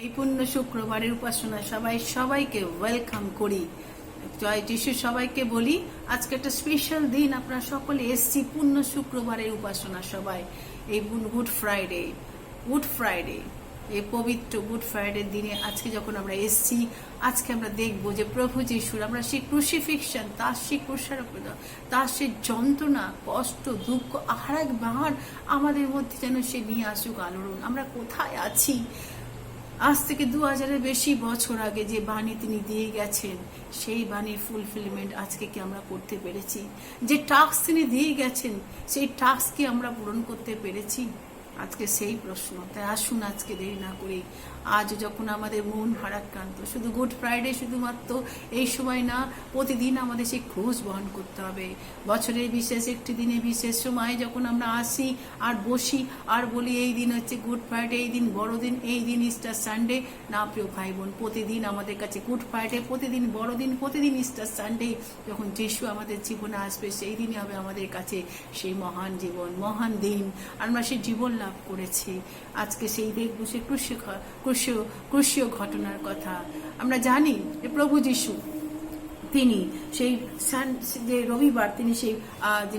এই পূর্ণ শুক্রবারের উপাসনা সবাইকে ওয়েলকাম করি। জয় যিশু সবাইকে বলি, আজকে একটা স্পেশাল দিন, আপনারা সকলে এসছি পূর্ণ শুক্রবারের উপাসনা সবাই। এই গুড ফ্রাইডে এই পবিত্র গুড ফ্রাইডের দিনে আজকে যখন আমরা এসছি, আজকে আমরা দেখবো যে প্রভু যিশুর আমরা সেই ক্রুসিফিকশন, তার সেই ক্রুশারোপণ, তার সেই যন্ত্রণা, কষ্ট, দুঃখ আর একবার আমাদের মধ্যে যেন সে নিয়ে আসুক আলোড়ন। আমরা কোথায় আছি? আজ থেকে 2000-এর বেশি বছর আগে যে বাণী তিনি দিয়ে গেছেন, সেই বাণীর ফুলফিলমেন্ট আজকে কি আমরা করতে পেরেছি? যে টাস্ক তিনি দিয়ে গেছেন, সেই টাস্ক কি আমরা পূরণ করতে পেরেছি? আজকে সেই প্রশ্ন। তাই আসুন আজকে দেরি না করে, আজ যখন আমাদের মন ভারাক্রান্ত, শুধু গুড ফ্রাইডে শুধুমাত্র এই সময় না, প্রতিদিন আমাদের সেই ক্রুশ বহন করতে হবে। বছরের বিশেষ একটি দিনে, বিশেষ সময় যখন আমরা আসি আর বসি আর বলি এই দিন হচ্ছে গুড ফ্রাইডে, এই দিন বড়দিন, এই দিন ইস্টার সানডে। না প্রিয় ভাই বোন, প্রতিদিন আমাদের কাছে গুড ফ্রাইডে, প্রতিদিন বড়দিন, প্রতিদিন ইস্টার সানডে। যখন যিশু আমাদের জীবনে আসবে, সেই দিনই হবে আমাদের কাছে সেই মহান জীবন, মহান দিন। আমরা সেই জীবন লাভ করেছি। আজকে সেই দেখবো সেই ক্রুশীয় ঘটনার কথা। আমরা জানি যে প্রভু যিশু তিনি সেই যে রবিবার তিনি সেই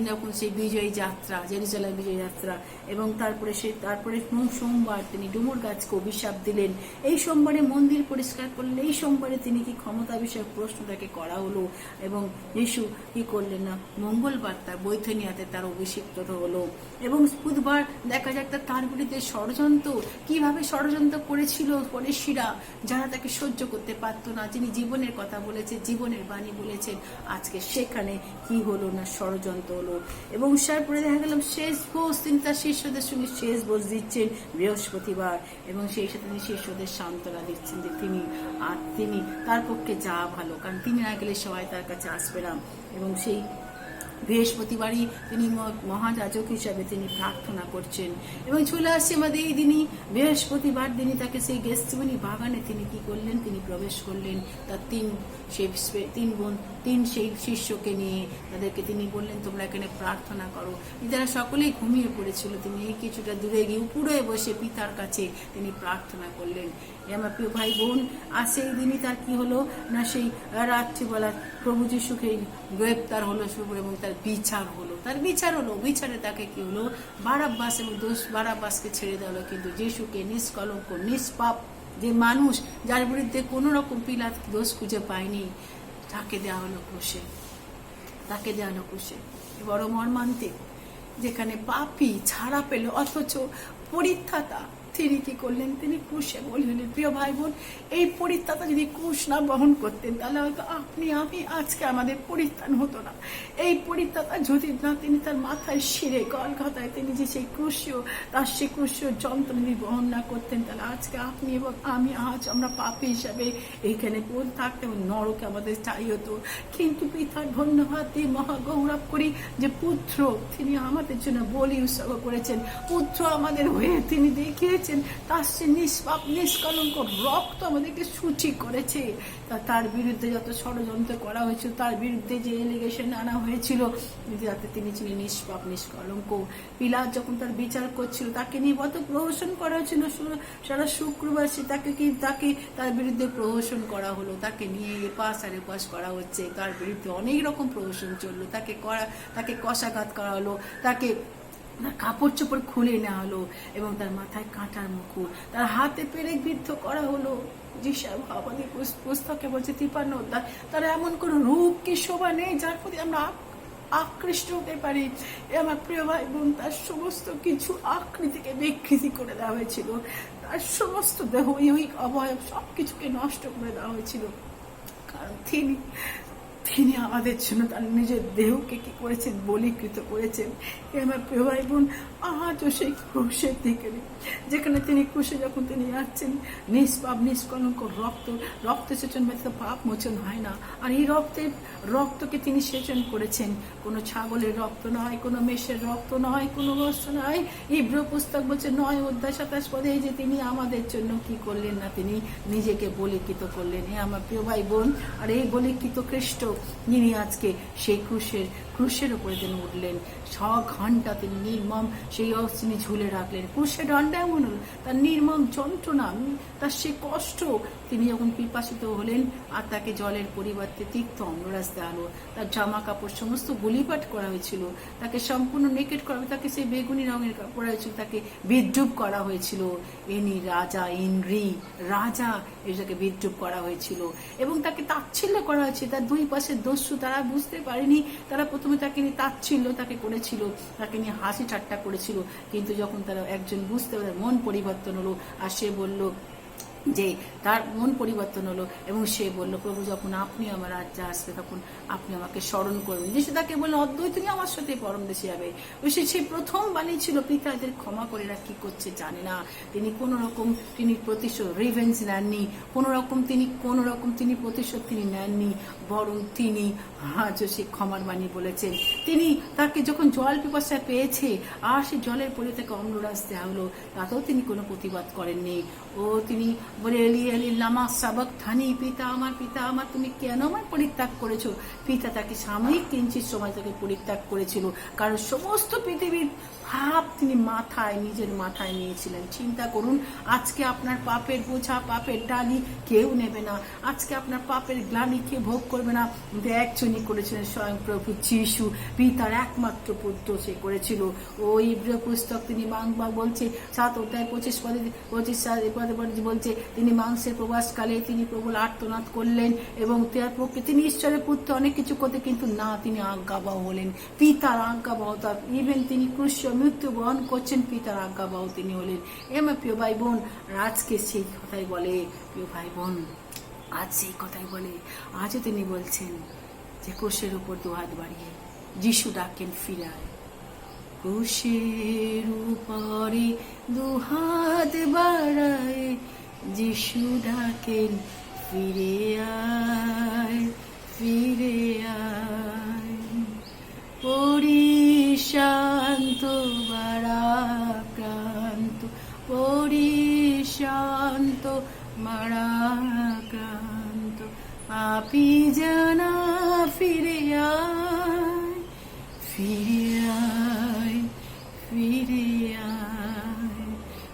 যখন সেই বিজয়ী যাত্রা, জেরুজালেম বিজয়ী যাত্রা, এবং তারপরে সোমবার তিনি ডুমুর গাছকে অভিশাপ দিলেন। এই সোমবারে মন্দির পরিষ্কার করলেন। এই সোমবারে তিনি কি ক্ষমতা বিষয়ক প্রশ্ন তাকে করা হলো, এবং যিশু কি করলেন না, মঙ্গলবার তার বৈথনিয়াতে তার অভিষিক্ত হলো। এবং বুধবার দেখা যাক তার বিরুদ্ধে ষড়যন্ত্র, কিভাবে ষড়যন্ত্র করেছিল ফরিসিরা, যারা তাকে সহ্য করতে পারতো না। যিনি জীবনের কথা বলেছে, জীবনের বাণী বলেছেন, আজকে সেখানে কি হলো না, ষড়যন্ত্র হলো। এবং তারপরে দেখা গেলাম শেষ ভোজ, তিনি তার শিষ্যদের সঙ্গে শেষ ভোজ দিচ্ছেন বৃহস্পতিবার, এবং সেই সাথে তিনি শিষ্যদের সান্ত্বনা দিচ্ছেন যে তিনি তার পক্ষে যা ভালো, কারণ তিনি না গেলে সবাই তার কাছে আসবে না। এবং সেই বৃহস্পতিবারই তিনি মহাযাজক হিসাবে তিনি প্রার্থনা করছেন। এবং চলে আসছে আমাদের এই দিনই বৃহস্পতিবার দিনই তাকে সেই গেথসেমানি বাগানে তিনি কি করলেন, তিনি প্রবেশ করলেন তার তিন সেই শিষ্যকে নিয়ে। তাদেরকে তিনি বললেন, তোমরা এখানে প্রার্থনা করো। যারা সকলেই ঘুমিয়ে পড়েছিল, তিনি এই কিছুটা দূরে গিয়ে উপরে বসে পিতার কাছে তিনি প্রার্থনা করলেন। আমার প্রিয় ভাই বোন, আর সেই দিনই তার কি হলো না, সেই রাত্রিবেলা প্রভু যিশুকে গ্রেপ্তার হলো এবং তার বিচার হলো। বিচারে তাকে কি হলো, বারাব্বাস এবং বারাব্বাসকে ছেড়ে দেওয়া হলো। কিন্তু যিশুকে নিষ্কলঙ্ক, নিষ্পাপ যে মানুষ, যার বিরুদ্ধে কোনো রকম পিলাত দোষ খুঁজে পায়নি, তাকে দেওয়া হলো ক্রুশে। বড় মর্মান্তিক, যেখানে পাপী ছাড়া পেল, অথচ পরিত্রাতা তিনি কি করলেন, তিনি ক্রুশে বললেন। প্রিয় ভাই বোন, এই পরিত্রাতা যদি ক্রুশ না বহন করতেন, তাহলে হয়তো আপনি আমি আজকে আমাদের পরিত্রাণ হতো না। এই পরিত্রাতা যদি না তিনি তার মাথায় শিরে গলগথায় তিনি যে সেই ক্রুশীয় যন্ত্রণা যদি বহন না করতেন, তাহলে আজকে আপনি এবং আমি আজ আমরা পাপী হিসাবে এইখানে পড়ে থাকতাম, নরকে আমাদের চাই হতো। কিন্তু পিতার ধন্যবাদ দিয়ে মহাগৌরব করি যে পুত্র তিনি আমাদের জন্য বলি উৎসর্গ করেছেন। পুত্র আমাদের হয়ে তিনি দেখিয়েছেন তার সে নিষ্পাপ নিষ্কলঙ্ক রক্ত আমাদেরকে সূচি করেছে। তার বিরুদ্ধে যত ষড়যন্ত্র করা হয়েছিল, তার বিরুদ্ধে যে এলিগেশন আনা হয়েছিল, যাতে তিনি ছিলেন নিষ্পাপ নিষ্কলঙ্ক। পিলাত যখন তার বিচার করছিল, তাকে নিয়ে কত প্রহসন করা হয়েছিল। সারা শুক্রবার তাকে তার বিরুদ্ধে প্রহসন করা হলো, তাকে নিয়ে এপাশ আর এপাশ করা হচ্ছে, তার বিরুদ্ধে অনেক রকম প্রহসন চললো, তাকে কষাঘাত করা হলো, তাকে কাপড় চোপড় খুলে নেওয়া হলো, এবং তার মাথায় কাঁটার মুকুট, তার হাতে পেরেক বিদ্ধ করা হলো। যিশায় আমাদের পুস্তকে বলছে 53 অধ্যায়, তার এমন কোনো রূপ কি শোভা নেই যার প্রতি আমরা আকৃষ্ট হতে পারি। আমার প্রিয় ভাই বোন, তার সমস্ত কিছু আকৃতিকে বিকৃতি করে দেওয়া হয়েছিল, তার সমস্ত দেহৈহিক অবয়ব সবকিছুকে নষ্ট করে দেওয়া হয়েছিল, কারণ তিনি আমাদের জন্য তার নিজের দেহকে কি করেছেন, বলীকৃত করেছেন। আমার প্রিয় ভাই বোন, আজও সেই ক্রুশের দিকে, যেখানে তিনি ক্রুশে যখন তিনি যাচ্ছেন, নিষ্পাপ নিষ্কলঙ্ক রক্ত সেচন ব্যতীত পাপ মোচন হয় না। আর এই রক্তকে তিনি সেচন করেছেন। কোনো ছাগলের রক্ত নয়, কোনো মেষের রক্ত নয়, কোনো বস্তু নয়। ইব্রু পুস্তক বলছে 9 অধ্যায় 27 পদে যে তিনি আমাদের জন্য কি করলেন না, তিনি নিজেকে বলীকৃত করলেন। আমার প্রিয় ভাই বোন, আর এই বলীকৃত খ্রিস্ট যিনি আজকে সেই ক্রুশের উপরে তিনি উঠলেন, 6 ঘন্টা তিনি নির্মম সেই তিনি ঝুলে রাখলেন। ক্রুশের দণ্ড এমন হল, তার নির্মম যন্ত্রণা, তার সে কষ্ট, তিনি যখন পিপাসিত হলেন আর তাকে জলের পরিবর্তে তিক্ত অম্লরাজ দেওয়া হলো, তার জামা কাপড় সমস্ত গুলিপাট করা হয়েছিল, তাকে সম্পূর্ণ নেকেট করা হয়েছিল, তাকে সেই বেগুনি রঙের পরা হয়েছিল, তাকে বিদ্রুপ করা হয়েছিল। ইনি রাজা, ইন্দ্রি রাজা, এটাকে বিদ্রুপ করা হয়েছিল এবং তাকে তাচ্ছিল্য করা হয়েছে। তার দুই পাশে দস্যু, তারা বুঝতে পারেনি, তারা প্রথমে তাকে নিয়ে তাচ্ছিল্য তাকে করেছিল, তাকে নিয়ে হাসি ঠাট্টা করেছিল, কিন্তু যখন তারা একজন বুঝতে পারে, মন পরিবর্তন হলো আর সে বলল যে তার মন পরিবর্তন হলো এবং সে বলল, প্রভু যখন আপনি আমার রাজ্যে আসবে তখন আপনি আমাকে স্মরণ করবেন। যিশু তাকে বললেন, অদ্বৈত তুমি আমার সাথে পরম দেশে যাবে। সে প্রথম বাণী ছিল, পিতা এদের ক্ষমা করে, এরা কি করছে জানে না। তিনি কোন রকম তিনি প্রতিশোধ রিভেঞ্জ নেননি, কোন রকম তিনি প্রতিশোধ তিনি নেননি, বরং তিনি সে ক্ষমার বাণী বলেছেন। তিনি তাকে যখন জল পিপাসা পেয়েছে আর সে জলের পরে তাকে অম্লরাজ দেওয়া হলো, তাতেও তিনি কোনো প্রতিবাদ করেননি। তিনি বলে, এলি এলি লামা সাবক থানি, পিতা আমার তুমি কেন আমায় পরিত্যাগ করেছো। পিতা তাকে সাময়িক কিঞ্চিত সময় তাকে পরিত্যাগ করেছিল, কারণ সমস্ত পৃথিবীর ভাব তিনি নিজের মাথায় নিয়েছিলেন। চিন্তা করুন, আজকে আপনার পাপের বোঝা, পাপের ডালি কেউ নেবে না, আজকে আপনার পাপের গ্লানি কেউ ভোগ করবে না, কিন্তু একজনই করেছিলেন, স্বয়ং প্রভু যিশু, পিতার একমাত্র পুত্র সে করেছিল। ওই ইব্রিয় পুস্তক তিনি বলছে 7 অধ্যায় 25 বলছে, তিনি মাংসের প্রবাসকালে তিনি প্রবল আর্তনাদ করলেন এবং তার পক্ষে তিনি ঈশ্বরের পুত্র অনেক কিছু করতে, কিন্তু না, তিনি আজ্ঞাবহ হলেন, পিতার আজ্ঞাবহ। ইভেন তিনি ক্রুশে মৃত্যু বহন করছেন, পিতার আজ্ঞাবহ তিনি হলেন। প্রিয় ভাই বোন, আজকে সেই কথাই বলে, প্রিয় ভাই বোন, আজ সেই কথাই বলে, আজও তিনি বলছেন যে ক্রুশের উপর দুহাত বাড়িয়ে যিশু ডাকেন, ফিরে আয়। ক্রুশের উপরে দুহাত বাড়ায় যিশু ডাকেন, ফিরে আয়, ফিরে আয়। পরিশান্ত মারাক্রান্ত, পরিশান্ত মারাক্রান্ত, পাপী জানা ফিরে আয়, ফিরে আয়, ফিরে আয়,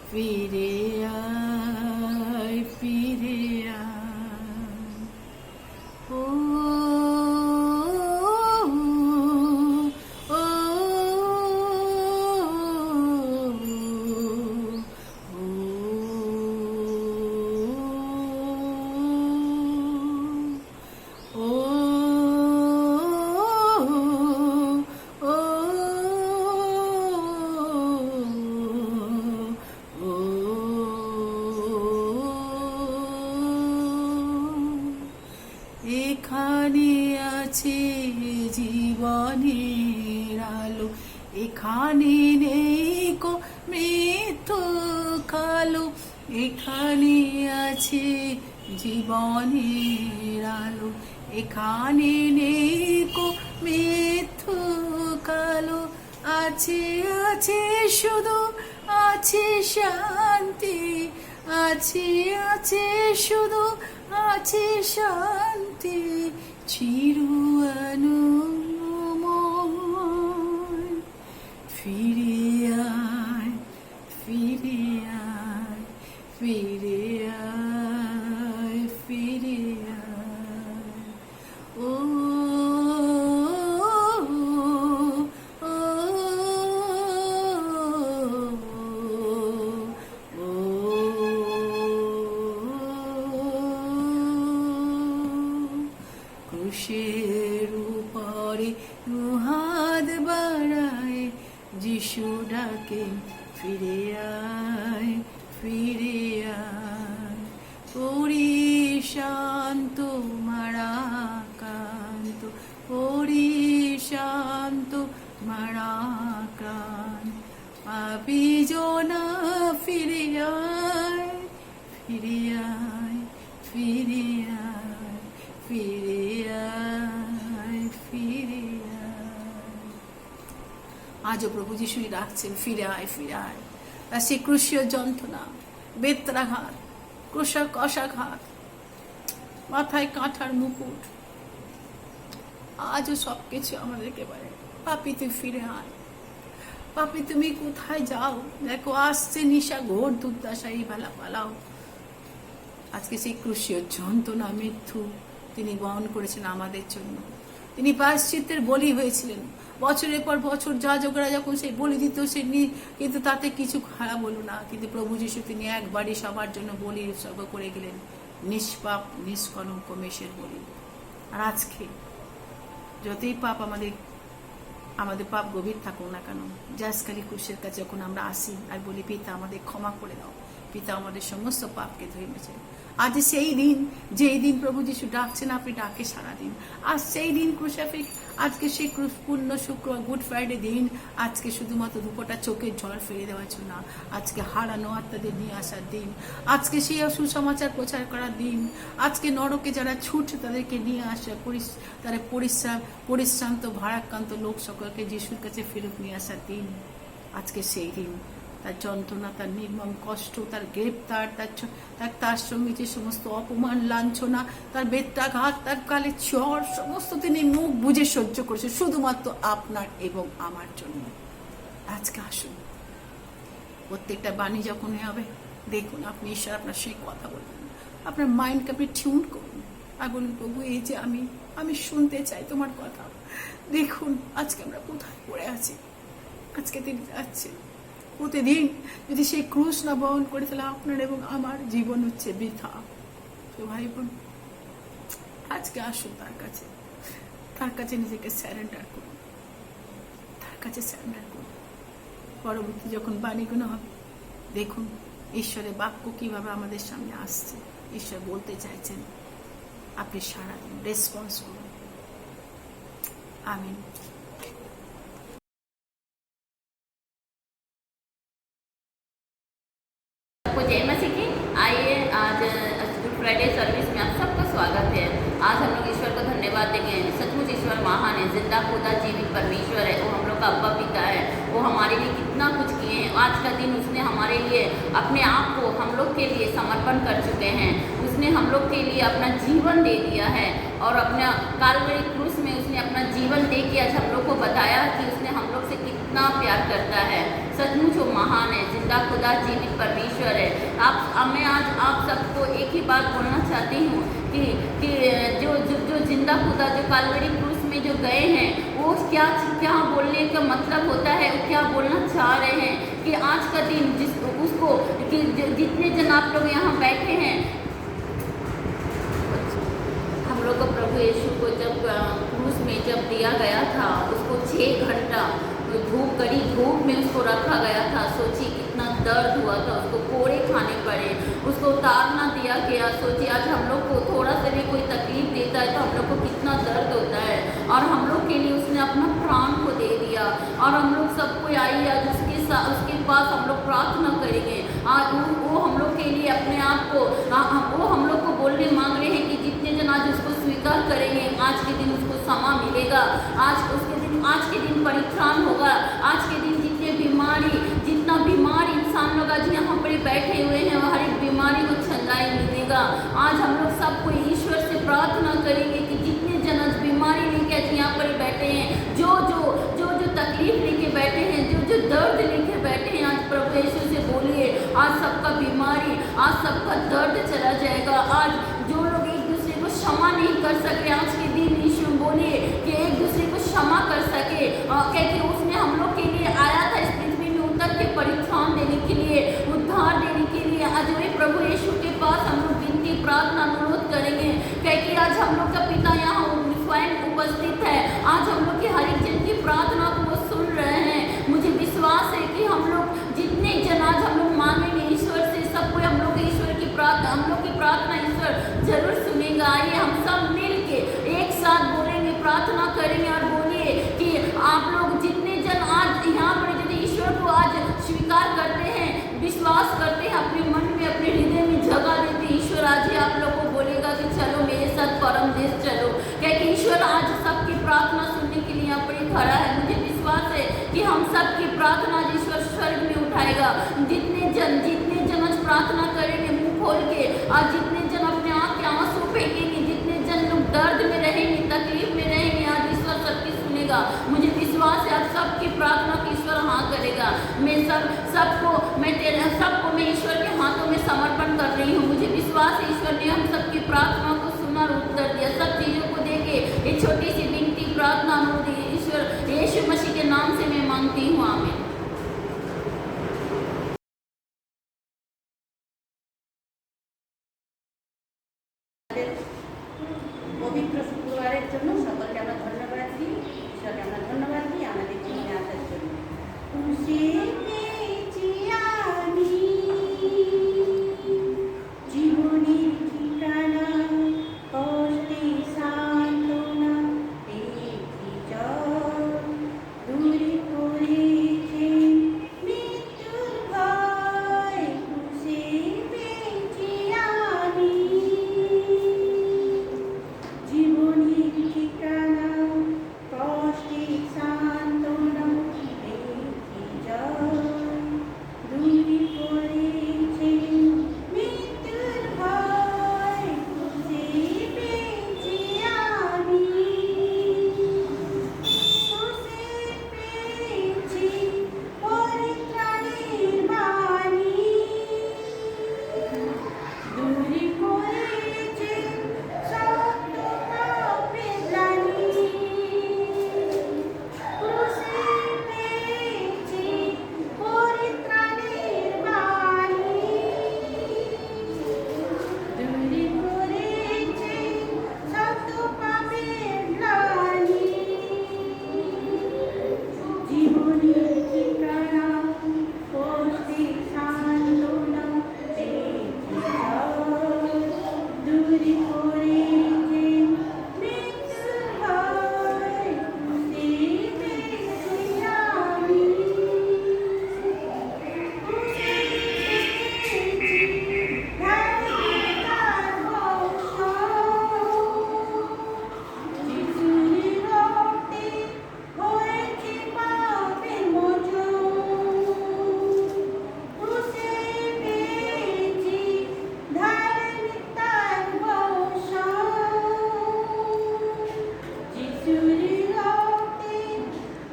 ফিরে আয়, ফিরে আয়। ও এখানে আছে জীবনের আলো, এখানে নেই কো মৃত্যু কালো, এখানে আছে জীবনের আলো, এখানে নেই কো মৃত্যু কালো। আছে আছে শুধু আছে শান্তি, আছে আছে শুধু আছে শান্তি, চির আনন্দময়। ফিরে আয়, ফিরে আয়, ফিরে আয়, ফিরে আয়। ও ক্রুশের উপরে দুহাত বাড়ায় যিশু ডাকেন, ফিরে আয়, ফিরে আয়। পরিশান্ত মারাক্রান্ত, পরিশান্ত মারাক্রান্ত, পাপী জনা ফিরে আয়, ফিরে আয়, ফিরে আয়, ফিরে আয়, ফিরে আয়। আজও প্রভু যিশুই ডাকছেন, ফিরে আয়, ফিরে আয়। আর সেই ক্রুশীয় যন্ত্রণা, বেত্রাঘাত, কষাঘাত, মাথায় কাঁঠার মুকুট, আজও সব কিছু আমাদেরকে বলে, পাপি তুই ফিরে আয়, পাপি তুমি কোথায় যাও, দেখো আসছে নিশা ঘোর দুর্দশা, এই বেলা পালাও। আজকে সেই ক্রুশীয় যন্ত্রণা মৃত্যু তিনি বহন করেছেন আমাদের জন্য। তিনি প্রায়শ্চিত্তের বলি হয়েছিলেন। বছরের পর বছর যাজকরা যখন সেই বলি দিত, সে কিন্তু তাতে কিছু খারাপ হলো না। কিন্তু প্রভু যীশু তিনি একবারই সবার জন্য বলি উৎসর্গ করে গেলেন, নিষ্পাপ নিষ্কলঙ্ক মেষের বলি। আর আজকে যতই পাপ আমাদের পাপ গভীর থাকুক না কেন, জাসকালি ক্রুশের কাছে যখন আমরা আসি আর বলি পিতা আমাদের ক্ষমা করে দাও, পিতা আমাদের সমস্ত পাপকে ধুয়ে মুছে। আজ সেই দিন, যেই দিন প্রভু যীশু ডাকছেন, আপনি ডাকে সারা দিন। আজ সেই দিন ক্রুশাফিক, আজকে সেই পূর্ণ শুক্রবার গুড ফ্রাইডে দিন। আজকে শুধুমাত্র দুপোটা চোখের জল ফেলে দেওয়ার জন্য, আজকে হারানো আত্মাদের নিয়ে আসার দিন, আজকে সেই সুসমাচার প্রচার করার দিন, আজকে নরকে যারা ছুটছে তাদেরকে নিয়ে আসা, তারা পরিশ্রান্ত ভারাক্রান্ত লোক সকলকে যিশুর কাছে ফেরত নিয়ে আসার দিন। আজকে সেই দিন তার যন্ত্রণা, তার নির্মম কষ্ট, তার গ্রেপ্তার, তার সঙ্গে যে সমস্ত অপমান লাঞ্ছনা, তার বেত্রাঘাত, তার কালে চর, সমস্ত তিনি মুখ বুঝে সহ্য করেছে শুধুমাত্র আপনার এবং আমার জন্য। আজকে আসুন, প্রত্যেকটা বাণী যখন হবে, দেখুন আপনি ঈশ্বর আপনার সেই কথা বলবেন, আপনার মাইন্ডকে আপনি টিউন করুন আর বলুন, প্রভু এই যে আমি শুনতে চাই তোমার কথা। দেখুন আজকে আমরা কোথায় পড়ে আছি, আজকে তিনি যাচ্ছেন। প্রতিদিন যদি সেই ক্রুশ না বহন করে, তাহলে আপনার এবং আমার জীবন হচ্ছে বৃথা। তো ভাই বোন, আজকে আসুন তার কাছে নিজেকে স্যারেন্ডার করুন, তার কাছে স্যারেন্ডার করুন। পরবর্তী যখন বাণীগুলো হবে, দেখুন ঈশ্বরের বাক্য কিভাবে আমাদের সামনে আসছে। ঈশ্বর বলতে চাইছেন, আপনি সারা দিন রেসপন্স করুন। আমিন। जय मसीह की। आइए आज गुड फ्राइडे सर्विस में आप सबका स्वागत है। आज हम लोग ईश्वर को धन्यवाद देंगे। सचमुच ईश्वर महान है, जिंदा खुदा जीवित परमेश्वर है। वो हम लोग का अब्बा पिता है। वो हमारे लिए कितना कुछ किए हैं। आज का दिन उसने हमारे लिए अपने आप को हम लोग के लिए समर्पण कर चुके हैं। उसने हम लोग के लिए अपना जीवन दे दिया है और अपना कालवरी क्रूस में उसने अपना जीवन दे के आज हम लोग को बताया कि उसने हम लोग से कितना प्यार करता है। सचमुच वो महान है, जिंदा खुदा जीवित परमेश्वर है। मैं आज आप सबको एक ही बात बोलना चाहती हूँ कि जो जिंदा खुदा जो कालवरी क्रूस में जो गए हैं, वो क्या बोलने का मतलब होता है, वो क्या बोलना चाह रहे हैं कि आज का दिन उसको कि जितने जन आप लोग यहाँ बैठे हैं, हम लोग को प्रभु यीशु को जब क्रूस में जब दिया गया था, उसको 6 घंटा कड़ी धूप में उसको रखा गया था। सोचिए कितना दर्द हुआ था, उसको कोड़े खाने पड़े, उसको उतारना दिया गया। सोचिए आज हम लोग को थोड़ा सा भी कोई तकलीफ देता है तो हम लोग को कितना दर्द होता है, और हम लोग के लिए उसने अपना प्राण को दे दिया। और हम लोग सबको आइए आज उसके पास हम लोग प्रार्थना करेंगे। आज वो हम लोग के लिए अपने आप को वो हम लोग को बोलने मांग रहे हैं कि जितने जन आज उसको स्वीकार करेंगे, आज के दिन उसको क्षमा मिलेगा, आज के दिन परित्राण होगा। आज के दिन जितना बीमार इंसान लोग आज यहाँ पर बैठे हुए हैं, हर एक बीमारी को छंदाई मिलेगा। आज हम लोग सबको ईश्वर से प्रार्थना करेंगे कि जितने जन आज बीमारी लेके आज यहाँ पर बैठे हैं, जो तकलीफ लेके बैठे हैं, जो दर्द लेके बैठे हैं, आज प्रभु यीशु से बोलिए आज सबका बीमारी, आज सबका दर्द चला जाएगा। आज जो लोग एक दूसरे को क्षमा नहीं कर सके, आज के दिन यीशु बोलिए कि एक दूसरे को क्षमा कर सके, क्योंकि उसने हम लोग के लिए आया था इस पृथ्वी में उतर के परित्राण देने के लिए, उद्धार देने के लिए। आज वही प्रभु यीशु के पास हम लोग विनती प्रार्थना अनुरोध करेंगे, क्योंकि आज हम लोग का पिता यहाँ स्वयं उपस्थित है। आज हम लोग की हर एक जन की प्रार्थना को वो सुन रहे हैं। मुझे विश्वास है कि हम लोग जितने जन आज हम लोग मांगेंगे ईश्वर से, सबको हम लोग की प्रार्थना ईश्वर जरूर सुनेगा। आइए हम सब मिल के एक साथ बोलेंगे, प्रार्थना करेंगे और बोलिए कि आप लोग जितने जन आज यहाँ पर यदि ईश्वर को आज स्वीकार करते हैं, विश्वास करते हैं, अपने मन में अपने हृदय में जगह देते, ईश्वर आज ही आप लोग को बोलेगा कि चलो मेरे साथ परम देश चलो, क्योंकि ईश्वर आज सबकी प्रार्थना सुनने के लिए यहाँ पर खड़ा है। मुझे विश्वास है कि हम सबकी प्रार्थना ईश्वर स्वर्ग में उठाएगा। जितने जन आज प्रार्थना करेंगे मुंह खोल के, और जितने जन अपने आँख के आंसू फेंकेंगे, जितने जन लोग दर्द में रहेंगे, तकलीफ में रहेंगे, आज सुनेगा। मुझे विश्वास है आप सबकी प्रार्थना की ईश्वर हाँ करेगा। मैं सबको मैं ईश्वर के हाथों में समर्पण कर रही हूँ। मुझे विश्वास है ईश्वर ने हम सबकी प्रार्थना को सुना और उत्तर दिया। सब चीज़ों को देके ये छोटी सी विनती प्रार्थना ईश्वर यीशु मसीह के नाम से मैं मांगती हूँ, आमीन। পবিত্র শুক্রবারের জন্য সকলকে আমরা ধন্যবাদ দিই, ঈশ্বরকে আমরা ধন্যবাদ দিই আমাদের জীবনে আসার জন্য। খুশি পেয়েছি আমি জীবনের ঠিকানা, কষ্টে সান্ত্বনা পেয়েছি জয়, দূরে করেছে মৃত্যুর ভয়। খুশি পেয়েছি আমি জীবনের ঠিকানা, কষ্টে সান্ত্বনা পেয়েছি জয়, দূরে করেছে মৃত্যুর ভয়। খুশি পেয়েছি আমি, খুশি পেয়েছি পরিত্রাণের বাণী, দূরে করেছে সত্য পাপের গ্লানি। খুশি পেয়েছি পরিত্রাণের বাণী, দূরে করেছে সত্য পাপের গ্লানি। জীবনের ঠিকানা, কষ্টে সান্ত্বনা পেয়েছি জয়, দূরে করেছে মৃত্যুর ভয়। খুশি পেয়েছি আমি, খুশি পেয়েছি ধার্মিকতার বর্ষণ, যিশুর রক্তে হয়েছে পাপের মোচন। খুশি পেয়েছি ধার্মিকতার বর্ষণ, যিশুর রক্তে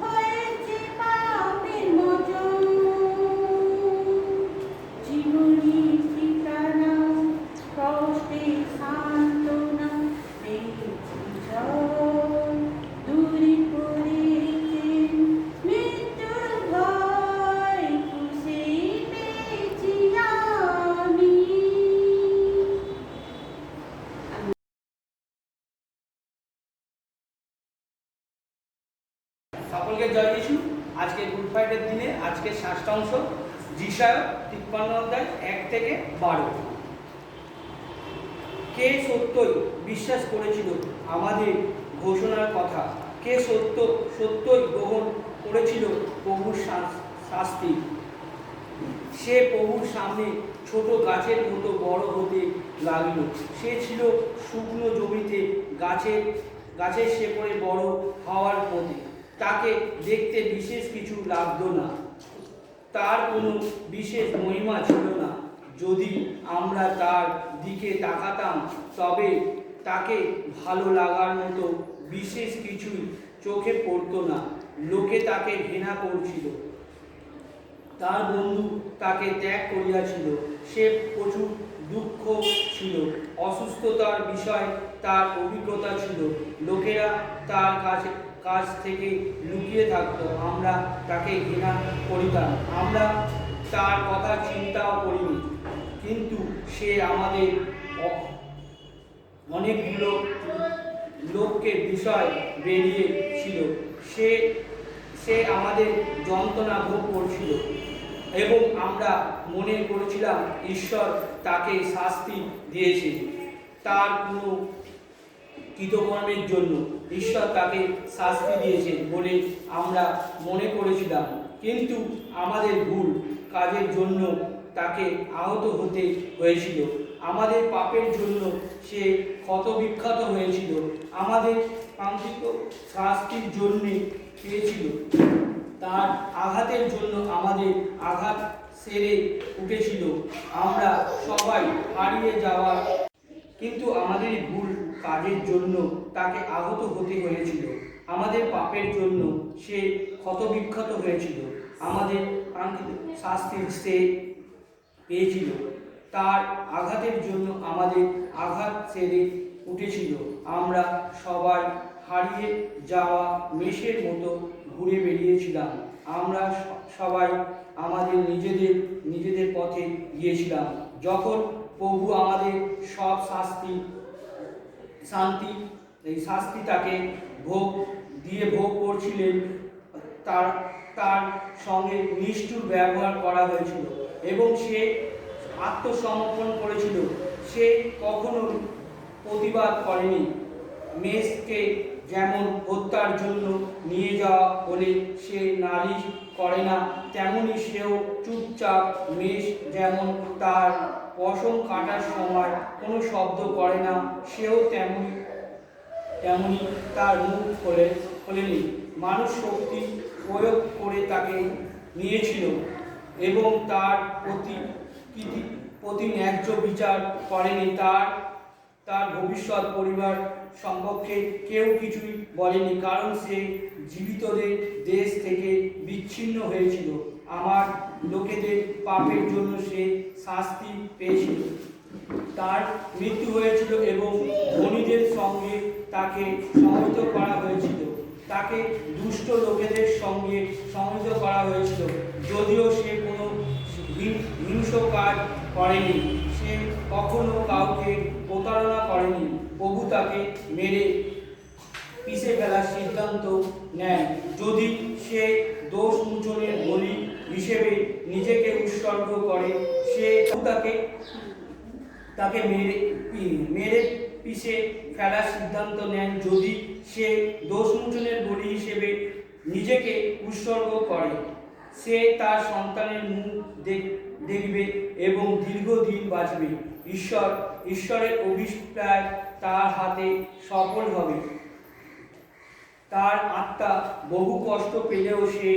হয়েছে পাপের মোচন। জীবনের ঠিকানা, কষ্টে সান্ত্বনা পেয়েছি জয়, দূরে করেছে মৃত্যুর ভয়। খুশি পেয়েছি আমি। সকলকে জয় যিশু। আজকে গুড ফ্রাইডের দিনে আজকে ষষ্ঠাংশ যিশায়া 53 অধ্যায় 1 থেকে 12। কে সত্যই বিশ্বাস করেছিল আমাদের ঘোষণার কথা? কে সত্যই গ্রহণ করেছিল প্রভুর শাস্তি? সে প্রভুর সামনে ছোট গাছের মতো বড় হতে লাগলো। সে ছিল শুকনো জমিতে গাছের শেকড়ে বড় হওয়ার পথে। তাকে দেখতে বিশেষ কিছু লাগতো না, তার কোনো বিশেষ মহিমা ছিল না। যদি আমরা তার দিকে তাকাতাম তবে তাকে ভালো লাগার মতো বিশেষ কিছুই চোখে পড়তো না। লোকে তাকে ঘৃণা করছিল, তার বন্ধু তাকে ত্যাগ করিয়াছিল। সে প্রচুর দুঃখ ছিল, অসুস্থতার বিষয়ে তার অভিজ্ঞতা ছিল। লোকেরা তার কাছ থেকে লুকিয়ে থাকতো। আমরা তাকে ঘৃণা করিতাম, আমরা তার কথা চিন্তাও করিনি। কিন্তু সে আমাদের অনেকগুলো লোককে বিষয় বেরিয়েছিল। সে আমাদের যন্ত্রণা ভোগ করছিল এবং আমরা মনে করেছিলাম ঈশ্বর তাকে শাস্তি দিয়েছে তার কোনো কৃতকর্মের জন্য। ঈশ্বর তাকে শাস্তি দিয়েছে বলে আমরা মনে করেছিলাম, কিন্তু আমাদের ভুল কাজের জন্য তাকে আহত হতে হয়েছিল। আমাদের পাপের জন্য সে ক্ষতবিক্ষত হয়েছিল, আমাদের কাঙ্ক্ষিত শাস্তির জন্য পেয়েছিল। তার আঘাতের জন্য আমাদের আঘাত সেরে উঠেছিল। আমরা সবাই হারিয়ে যাওয়া, কিন্তু আমাদের ভুল কাজের জন্য তাকে আহত হতে হয়েছিল। আমাদের পাপের জন্য সে ক্ষতবিক্ষত হয়েছিল, আমাদের কাঙ্ক্ষিত শাস্তি সে পেয়েছিল। তার আঘাতের জন্য আমাদের আঘাত সেরে উঠেছিল। আমরা সবাই হারিয়ে যাওয়া মেষের মতো ঘুরে বেরিয়েছিলাম। আমরা সবাই আমাদের নিজেদের পথে গিয়েছিলাম। যখন প্রভু আমাদের সব শাস্তি তাকে ভোগ করছিলেন, তার সঙ্গে নিষ্ঠুর ব্যবহার করা হয়েছিল এবং সে আত্মসমর্পণ করেছিল। সে কখনো প্রতিবাদ করেনি। মেষকে যেমন হত্যার জন্য নিয়ে যাওয়া হলে সে নালিশ করে না, তেমনি সেও চুপচাপ। মেষ যেমন তার পশম কাটার সময় কোনো শব্দ করে না, সেও তেমনি তার মুখ খোলেনি। মানুষ শক্তি প্রয়োগ করে তাকে নিয়েছিল এবং তার প্রতি ন্যায্য বিচার করেনি। তার ভবিষ্যৎ পরিবার সম্পর্কে কেউ কিছুই বলেনি, কারণ সে জীবিতদের দেশ থেকে বিচ্ছিন্ন হয়েছিল। আমার লোকেদের পাপের জন্য সে শাস্তি পেয়েছিল। তার মৃত্যু হয়েছিল এবং ধনীদের সঙ্গে তাকে সমাহিত করা হয়েছিল। তাকে দুষ্ট লোকেদের সঙ্গে সমাহিত করা হয়েছিল। যদিও সে কোনো হিংস্র কাজ করেনি, সে কখনো কাউকে প্রতারণা করেনি। প্রভু তাকে মেরে পিষে ফেলার সিদ্ধান্ত নেয় যদি সে দোষ মোচনের বলি হিসেবে নিজেকে উৎসর্গ করে। সে তাকে মেরে পিষে ফেলার সিদ্ধান্ত নেন যদি সে দোষ মোচনের বলি হিসেবে নিজেকে উৎসর্গ করে। সে তার সন্তানের মুখ দেখবে এবং দীর্ঘদিন বাঁচবে। ঈশ্বরের অভিপ্রায় তার হাতে সফল হবে। তার আত্মা বহু কষ্ট পেলেও সে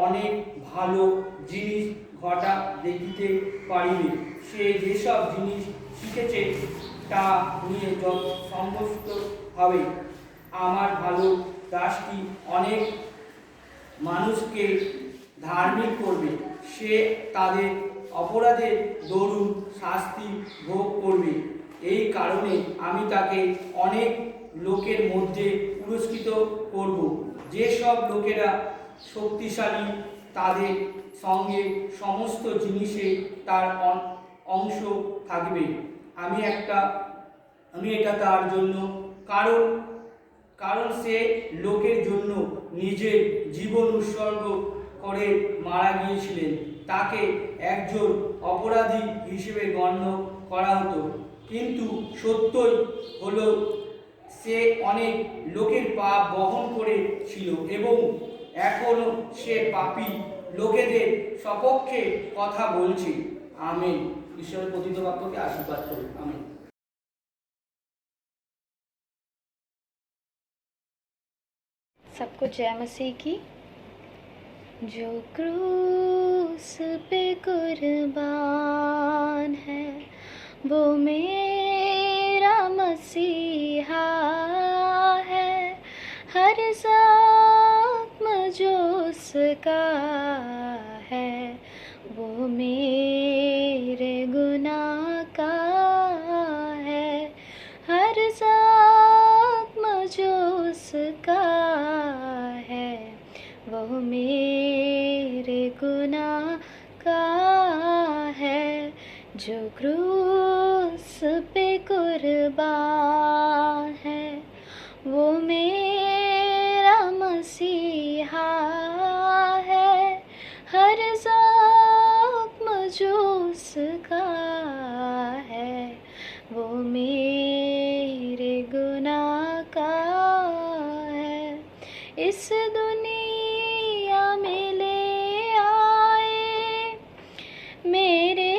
অনেক ভালো জিনিস ঘটা দেখিতে পারিবে। সে যেসব জিনিস শিখেছে তা নিয়ে সন্তুষ্ট হবে। আমার ভালো দাসটি অনেক মানুষকে ধার্মিক করবে। সে তাদের অপরাধের দরুন শাস্তি ভোগ করবে। এই কারণে আমি তাকে অনেক লোকের মধ্যে পুরস্কৃত করব। যেসব লোকেরা শক্তিশালী তাদের সঙ্গে সমস্ত জিনিসে তার অংশ থাকবে। আমি এটা তার জন্য, কারণ সে লোকের জন্য নিজের জীবন উৎসর্গ করে মারা গিয়েছিলেন। তাকে একজন অপরাধী হিসেবে গণ্য করা হতো, কিন্তু সত্যই হলো সে অনেক লোকের পাপ বহন করেছিল এবং এখনো সে পাপী লোকেদের সপক্ষে কথা বলছে। আমেন। ঈশ্বরের পতিত বাক্যকে আশীর্বাদ করুন। আমেন। सबको जय मसीह की। जो क्रूस पे कुर्बान है वो मेरा मसीहा है। हर ज़ख्म जो उसका है वो मेरे गुनाह का है। हर ज़ख्म जो उसका है वो मेरे गुनाह का है। जो क्रूस पे कुर्बान है वो मेरा मसीहा है। हर ज़ख्म जो उसका है वो मेरे गुनाह का है। इस दुनिया में ले आए मेरे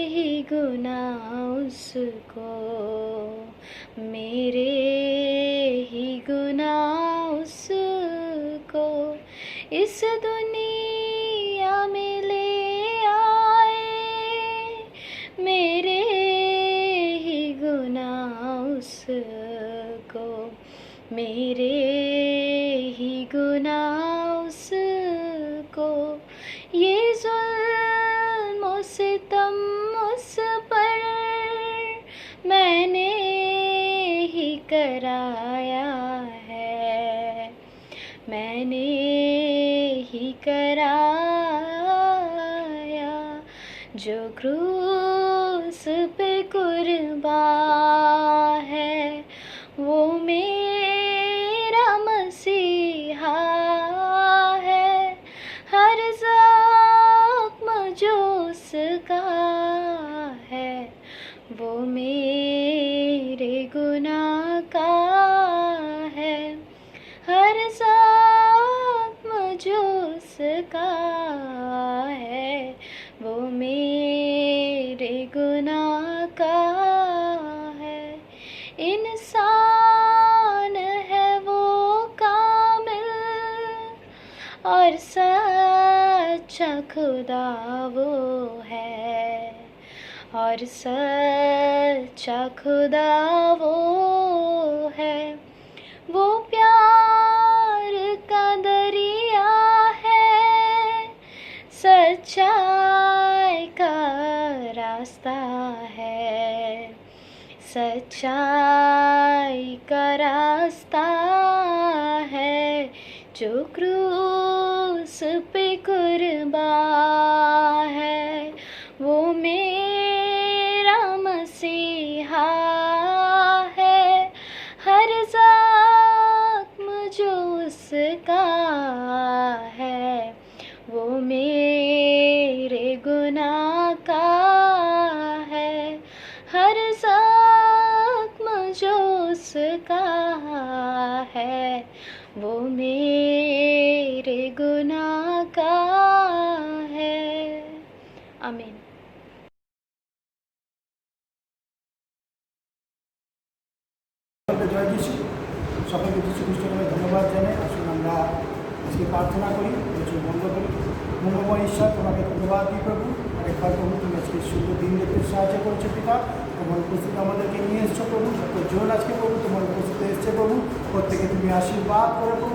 ही गुनाह उसको, मेरे ही गुनाह उसको। इस दुनिया में ले आए मेरे ही गुनाह उसको, मेरे गुनाह उसको, ये जुल्म सितम उस पर मैंने ही कराया है, मैंने ही कराया। जो क्रूस पे कुर्बान है वो मेरा मसीहा है, हर ज़ख्म जो उसका है वो मेरे गुनाह का है, हर ज़ख्म जो उसका है वो मेरे गुनाह का है। इंसान है वो कामिल और सच्चा खुदा वो है, और सच्चा खुदा वो है। वो प्यार का दरिया है, सच्चाई का रास्ता है, सच्चाई का रास्ता है। जो क्रूस पे कुर्बान है वो मेरा मसीहा है, हर ज़ख्म जो उसका है वो मेरे गुनाह का है, हर ज़ख्म जो उसका है वो मेरे गुनाह का है। आमीन। জয় যিশু, সকলকে যিশু খ্রিস্টের নামে ধন্যবাদ জানাই। আসুন আমরা আজকে প্রার্থনা করি, প্রচুর বন্ধ করি। মনোময় ঈশ্বর, তোমাকে ধন্যবাদ দিই প্রভু। আরেকবার প্রভু তুমি আজকে সুন্দর দিন দেখতে সাহায্য করেছো পিতা। তোমার উপস্থিতি আমাদেরকে নিয়ে এসছো প্রভু, যতজন আজকে প্রভু তোমার উপস্থিতি এসছে প্রভু, প্রত্যেকে তুমি আশীর্বাদ করে প্রভু।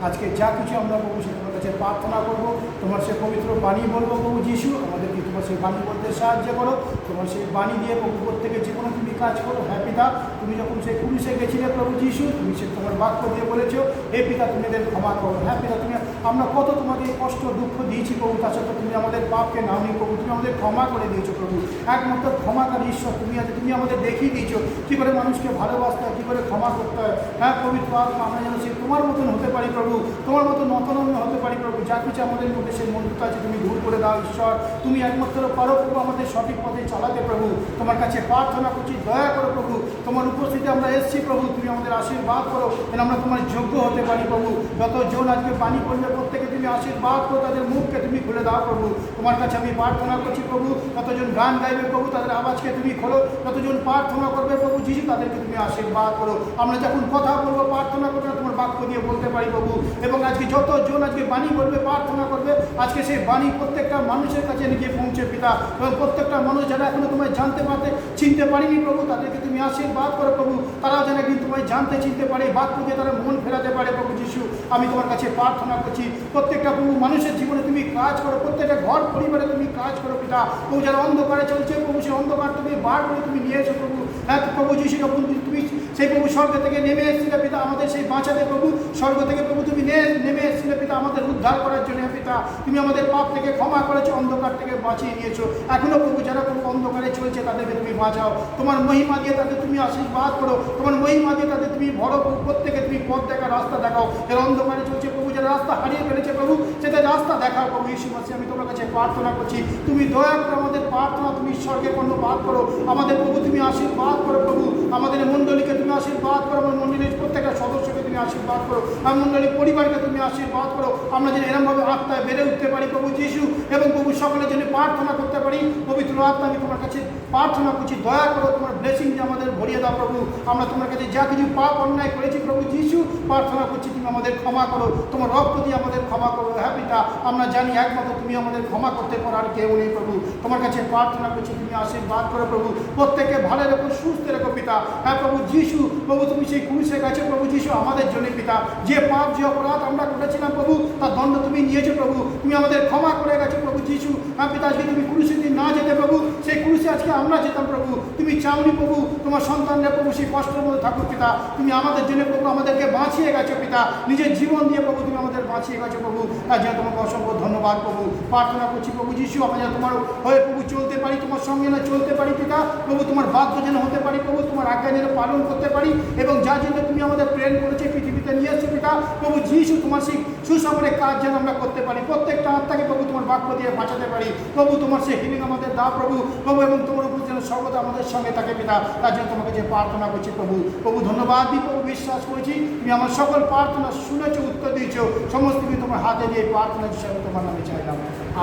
আজকে যা কিছু আমরা প্রভু সে তোমার কাছে প্রার্থনা করবো, তোমার সে পবিত্র বাণী বলবো প্রভু যিশু, আমাদেরকে তোমার সেই বাণী বলতে সাহায্য করো। তোমার সেই বাণী দিয়ে প্রভু প্রত্যেকের জীবনে তুমি কাজ করো। হ্যাঁ পিতা, তুমি যখন সেই ক্রুশে গেছিলে প্রভু যিশু, তুমি সে তোমার বাক্য দিয়ে বলেছো হে পিতা তুমি এদের ক্ষমা করো। হ্যাঁ পিতা, তুমি আমরা কত তোমাকে কষ্ট দুঃখ দিয়েছি প্রভু, তার সাথে তুমি আমাদের পাপকে নাওনি প্রভু, তুমি আমাদের ক্ষমা করে দিয়েছো প্রভু। একমাত্র ক্ষমাকারী ঈশ্বর তুমি আজ, তুমি আমাদের দেখিয়ে দিয়েছো কী করে মানুষকে ভালোবাসতে হয়, কী করে ক্ষমা করতে হয়। হ্যাঁ পবিত্র আত্মা, আমরা যেন সেই তোমার মতন হতে পারি প্রভু, তোমার মতন অতনন্য হতে পারি প্রভু। যা কিছু আমাদের মধ্যে সেই মন্ত্রটা আছে তুমি দূর করে দাও ঈশ্বর, তুমি একমাত্র পারো প্রভু আমাদের সঠিক পথে চালাতে প্রভু। তোমার কাছে প্রার্থনা করছি, দয়া করো প্রভু, তোমার উপস্থিতি আমরা এসেছি প্রভু, তুমি আমাদের আশীর্বাদ করো যেন আমরা তোমার যোগ্য হতে পারি প্রভু। যতজন আজকে বাণী পড়বে প্রত্যেকে তুমি আশীর্বাদ করো, তাদের মুখকে তুমি খুলে দাও প্রভু। তোমার কাছে আমি প্রার্থনা করছি প্রভু, যতজন গান গাইবে প্রভু তাদের আওয়াজকে তুমি খোলো, যতজন প্রার্থনা করবে প্রভু যিশু তাদেরকে তুমি আশীর্বাদ করো। আমরা যখন কথা বলবো প্রার্থনা করবো তোমার বাক্য দিয়ে বলতে পারি প্রভু। এবং আজকে যতজন আজকে বাণী বলবে প্রার্থনা করবে, আজকে সেই বাণী প্রত্যেকটা মানুষের কাছে নিজে পৌঁছে পিতা, এবং প্রত্যেকটা মানুষ যারা এখনো তোমায় জানতে পারতে চিনতে পারিনি প্রভু, তাদেরকে তুমি আশীর্বাদ করো প্রভু। তারাও যেন কিন্তু তোমায় জানতে চিনতে পারে, বাক্য দিয়ে তারা মন ফেরাতে পারে প্রভু যিশু। আমি তোমার কাছে প্রার্থনা করছি, প্রত্যেকটা প্রভু মানুষের জীবনে তুমি কাজ করো, প্রত্যেকটা ঘর পরিবারে তুমি কাজ করো পিতা। প্রভু যারা অন্ধকারে চলছে প্রভু, সেই অন্ধকার তুমি বার করে তুমি নিয়ে এসো প্রভু। হ্যাঁ প্রভু যিশু, যখন তুমি সেই প্রভু স্বর্গ থেকে নেমে এসেছিলে পিতা আমাদের সেই বাঁচাতে প্রভু, স্বর্গ থেকে প্রভু তুমি নেমে এসেছিলে পিতা আমাদের উদ্ধার করার জন্য পিতা। তুমি আমাদের পাপ থেকে ক্ষমা করেছো, অন্ধকার থেকে বাঁচিয়ে নিয়েছো। এখনো প্রভু যারা প্রভু অন্ধকারে চলছে তাদেরকে তুমি বাঁচাও, তোমার মহিমা দিয়ে তাদের তুমি আশীর্বাদ করো, তোমার মহিমা দিয়ে তাদের তুমি বড় প্রত্যেকে তুমি পথ দেখা রাস্তা দেখাও। এর অন্ধকারে চলছে প্রভু, যারা রাস্তা হারিয়ে ফেলেছে প্রভু সেটা রাস্তা দেখাও প্রভু যীশু মাসিহ। আমি তোমার কাছে প্রার্থনা করছি, তুমি দয়া করে আমাদের প্রার্থনা তুমি স্বর্গে কর্ণপাত করো। আমাদের প্রভু তুমি আশীর্বাদ করো প্রভু, আমাদের মণ্ডলীকে তুমি আশীর্বাদ করো, আমার মণ্ডলীর প্রত্যেকটা সদস্যকে তুমি আশীর্বাদ করো, আমার মণ্ডলীর পরিবারকে তুমি আশীর্বাদ করো। আমরা যেন এরমভাবে আত্মায় বেড়ে উঠতে পারি প্রভু যীশু, এবং প্রভু সকলের জন্য প্রার্থনা করতে পারি। পবিত্র আত্মা আমি তোমার কাছে প্রার্থনা করছি, দয়া করো, তোমার ব্লেসিং দিয়ে আমাদের ভরিয়ে দাও প্রভু। আমরা তোমার কাছে যা কিছু পাপ অন্যায় করেছি প্রভু যীশু, প্রার্থনা করছি তুমি আমাদের ক্ষমা করো, তোমার রক্ত দিয়ে আমাদের ক্ষমা করো। হ্যাঁ পিতা, আমরা জানি একমাত্র তুমি আমাদের ক্ষমা করতে পারো, আর কেউ নেই প্রভু। তোমার কাছে প্রার্থনা করছি তুমি আশীর্বাদ করো প্রভু, প্রত্যেকে ভালো রেখো, সুস্থ রেখো পিতা। হ্যাঁ প্রভু যীশু, প্রভু তুমি সেই ক্রুশে গেছো প্রভু যীশু আমাদের আমাদের জন্য পিতা। যে পাপ যে অপরাধ আমরা করেছিলাম প্রভু, তার দণ্ড তুমি নিয়েছো প্রভু, তুমি আমাদের ক্ষমা করে গেছো প্রভু যিশু। পিতা আজকে তুমি ক্রুশে দিন না যেতে প্রভু, সেই ক্রুশে আজকে আমরা যেতাম প্রভু। তুমি চাওনি প্রভু তোমার সন্তানরা প্রভু সেই কষ্টের মধ্যে থাকুক পিতা। তুমি আমাদের জন্য প্রভু আমাদেরকে বাঁচিয়ে গেছো পিতা, নিজের জীবন দিয়ে প্রভু তুমি আমাদের বাঁচিয়ে গেছো প্রভু। তার জন্য তোমাকে অসংখ্য ধন্যবাদ প্রভু। প্রার্থনা করছি প্রভু যিশু, আমরা যেন তোমার হয়ে প্রভু চলতে পারি, তোমার সঙ্গে না চলতে পারি পিতা প্রভু, তোমার বাধ্য যেন হতে পারি প্রভু, তোমার আজ্ঞা যেন পালন করতে পারি, এবং যার জন্য তুমি আমাদের প্রেরণ করেছে পৃথিবীতে নিয়ে এসছো পিতা প্রভু যিশু, তোমার সেই সুসামরিক কাজ যেন আমরা করতে পারি, প্রত্যেকটা আত্মাকে প্রভু তোমার বাক্য দিয়ে বাঁচাতে পারি প্রভু। তোমার সেই হিলিং আমাদের দাও প্রভু প্রভু, এবং তোমার উপর যেন সর্বদা আমাদের সঙ্গে থাকে পিতা। তার জন্য তোমাকে যে প্রার্থনা করছি প্রভু প্রভু ধন্যবাদ দিই প্রভু, বিশ্বাস করছি তুমি আমার সকল প্রার্থনা শুনেছো, উত্তর দিয়েছো, সমস্ত কিছু তোমার হাতে দিয়ে প্রার্থনা হিসাবে তোমার নামে চাইলাম,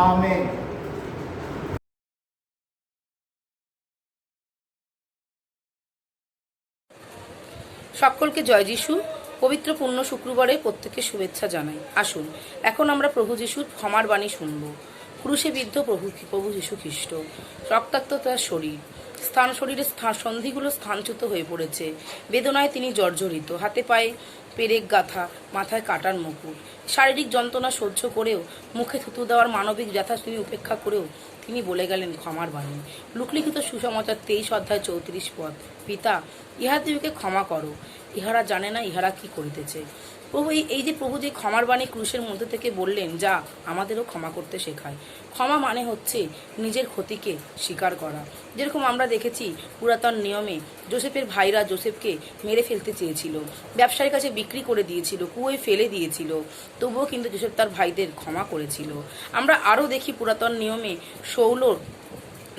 আমেন। সকলকে জয় যিশু। পবিত্র পূর্ণ শুক্রবারে প্রত্যেককে শুভেচ্ছা জানাই। আসুন এখন আমরা প্রভু যিশুর ক্ষমার বাণী শুনব। ক্রুশে বিদ্ধ প্রভু যিশু খ্রিস্ট, রক্তাক্ত তার শরীর, শরীরের সন্ধিগুলো স্থানচ্যুত হয়ে পড়েছে, বেদনায় তিনি জর্জরিত, হাতে পায়ে পেরেক গাঁথা, মাথায় কাটার মুকুট, শারীরিক যন্ত্রণা সহ্য করেও, মুখে থুতু দেওয়ার মানবিক ব্যথা তিনি উপেক্ষা করেও তিনি বলে গেলেন ক্ষমার বাণী। লুকলিখিত সুসমাচার 23 অধ্যায় 34 পদ, পিতা ইহাদিওকে ক্ষমা করো, ইহারা জানে না ইহারা কি করিতেছে। প্রভু এই যে প্রভু যে ক্ষমার বাণী ক্রুশের মধ্যে থেকে বললেন, যা আমাদেরও ক্ষমা করতে শেখায়। ক্ষমা মানে হচ্ছে নিজের ক্ষতিকে স্বীকার করা। যেরকম আমরা দেখেছি পুরাতন নিয়মে যোসেফের ভাইরা যোসেফকে মেরে ফেলতে চেয়েছিল, ব্যবসায়ীর কাছে বিক্রি করে দিয়েছিল, কুয়োয় ফেলে দিয়েছিল, তবুও কিন্তু যোসেফ তার ভাইদের ক্ষমা করেছিল। আমরা আরও দেখি পুরাতন নিয়মে শৌল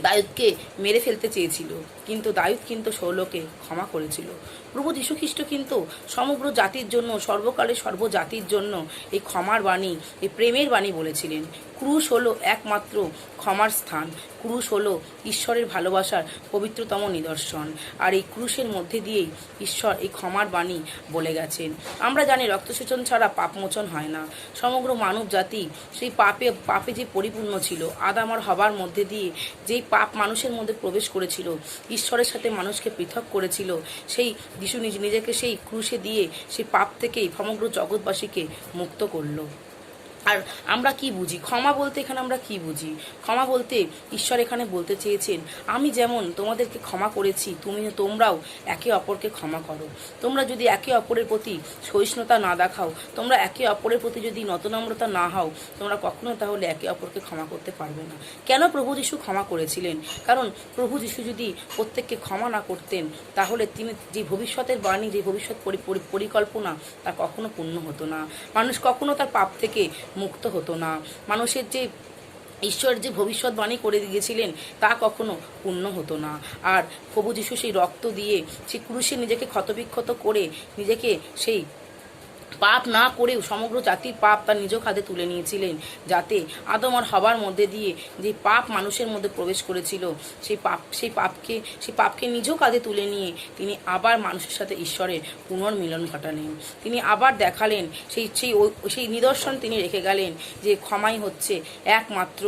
দায়ুদকে মেরে ফেলতে চেয়েছিল, কিন্তু দায়ুদ কিন্তু শৌলকে ক্ষমা করেছিল। প্রভু যীশুখ্রিস্ট কিন্তু সমগ্র জাতির জন্য, সর্বকালে সর্বজাতির জন্য এই ক্ষমার বাণী, এই প্রেমের বাণী বলেছিলেন। ক্রুশ হলো একমাত্র ক্ষমার স্থান। ক্রুশ হলো ঈশ্বরের ভালোবাসার পবিত্রতম নিদর্শন। আর এই ক্রুশের মধ্যে দিয়েই ঈশ্বর এই ক্ষমার বাণী বলে গেছেন। আমরা জানি রক্তসেচন ছাড়া পাপমোচন হয় না। সমগ্র মানব জাতি সেই পাপে যে পরিপূর্ণ ছিল, আদাম আর হবার মধ্যে দিয়ে যেই পাপ মানুষের মধ্যে প্রবেশ করেছিল, ঈশ্বরের সাথে মানুষকে পৃথক করেছিল, সেই যিশু নিজেকে সেই ক্রুশে দিয়ে সেই পাপ থেকেই সমগ্র জগৎবাসীকে মুক্ত করলো। আর আমরা কি বুঝি ক্ষমা বলতে? এখানে আমরা কি বুঝি ক্ষমা বলতে? ঈশ্বর এখানে বলতে চেয়েছেন, আমি যেমন তোমাদেরকে ক্ষমা করেছি, তোমরাও একে অপরকে ক্ষমা করো। তোমরা যদি একে অপরের প্রতি সহিষ্ণুতা না দেখাও, তোমরা একে অপরের প্রতি যদি নতনম্রতা না হও, তোমরা কখনো তাহলে একে অপরকে ক্ষমা করতে পারবে না। কেন প্রভু যিশু ক্ষমা করেছিলেন? কারণ প্রভু যিশু যদি প্রত্যেককে ক্ষমা না করতেন, তাহলে তিনি যে ভবিষ্যতের বাণী, যে ভবিষ্যৎ পরিকল্পনা, তা কখনো পূর্ণ হতো না। মানুষ কখনো তার পাপ থেকে মুক্ত হতো না। মানুষের যে ঈশ্বর যে ভবিষ্যৎবাণী করে দিয়েছিলেন, তা কখনো পূর্ণ হতো না। আর প্রভু যিশু সেই রক্ত দিয়ে, সেই ক্রুশে নিজেকে ক্ষতবিক্ষত করে, নিজেকে সেই পাপ না করেও সমগ্র জাতির পাপ তার নিজ হাতে তুলে নিয়েছিলেন, যাতে আদম আর হবার মধ্যে দিয়ে যে পাপ মানুষের মধ্যে প্রবেশ করেছিল, সেই পাপকে নিজ কাঁধে তুলে নিয়ে তিনি আবার মানুষের সাথে ঈশ্বরের পুনর্মিলন ঘটালেন। তিনি আবার দেখালেন, সেই নিদর্শন তিনি রেখে গেলেন যে ক্ষমাই হচ্ছে একমাত্র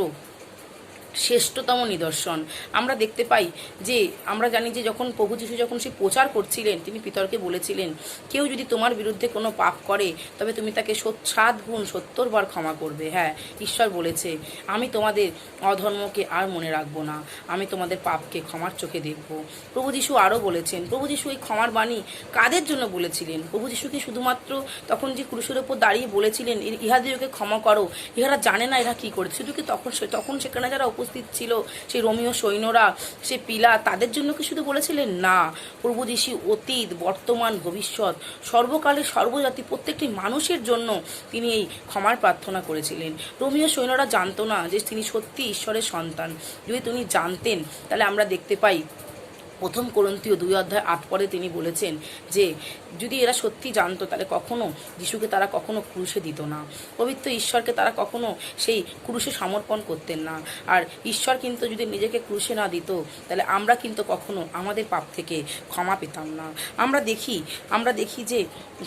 শ্রেষ্ঠতম নিদর্শন। আমরা দেখতে পাই যে, আমরা জানি যে যখন প্রভু যিশু যখন সে প্রচার করছিলেন, তিনি পিতরকে বলেছিলেন, কেউ যদি তোমার বিরুদ্ধে কোনো পাপ করে, তবে তুমি তাকে 7 গুণ 70 বার ক্ষমা করবে। হ্যাঁ, ঈশ্বর বলেছে, আমি তোমাদের অধর্মকে আর মনে রাখবো না, আমি তোমাদের পাপকে ক্ষমার চোখে দেখব। প্রভু যিশু আরও বলেছেন, প্রভু যিশু এই ক্ষমার বাণী কাদের জন্য বলেছিলেন? প্রভু যিশুকে শুধুমাত্র তখন যে ক্রুশের ওপর দাঁড়িয়ে বলেছিলেন, ইহাদিওকে ক্ষমা করো, ইহারা জানে না এরা কী করেছে, শুধু কি তখন সেখানে যারা উপস্থিত ছিল, সেই রোমীয় সৈন্যরা, সে পিলা, তাদের জন্য কি শুধু বলেছিলেন? না, প্রভু যিশু অতীত, বর্তমান, ভবিষ্যৎ, সর্বকালের সর্বজাতি প্রত্যেকটি মানুষের জন্য তিনি এই ক্ষমার প্রার্থনা করেছিলেন। রোমীয় সৈন্যরা জানতো না যে তিনি সত্যি ঈশ্বরের সন্তান। যদি তিনি জানতেন, তাহলে আমরা দেখতে পাই 1 কোরিন্থীয় 2 অধ্যায় 8 পদে তিনি বলেছেন যে যদি এরা সত্যি জানতো, তাহলে কখনো যিশুকে তারা কখনো ক্রুশে দিত না, পবিত্র ঈশ্বরকে তারা কখনো সেই ক্রুশে সমর্পণ করতেন না। আর ঈশ্বর কিন্তু যদি নিজেকে ক্রুশে না দিত, তাহলে আমরা কিন্তু কখনো আমাদের পাপ থেকে ক্ষমা পেতাম না। আমরা দেখি যে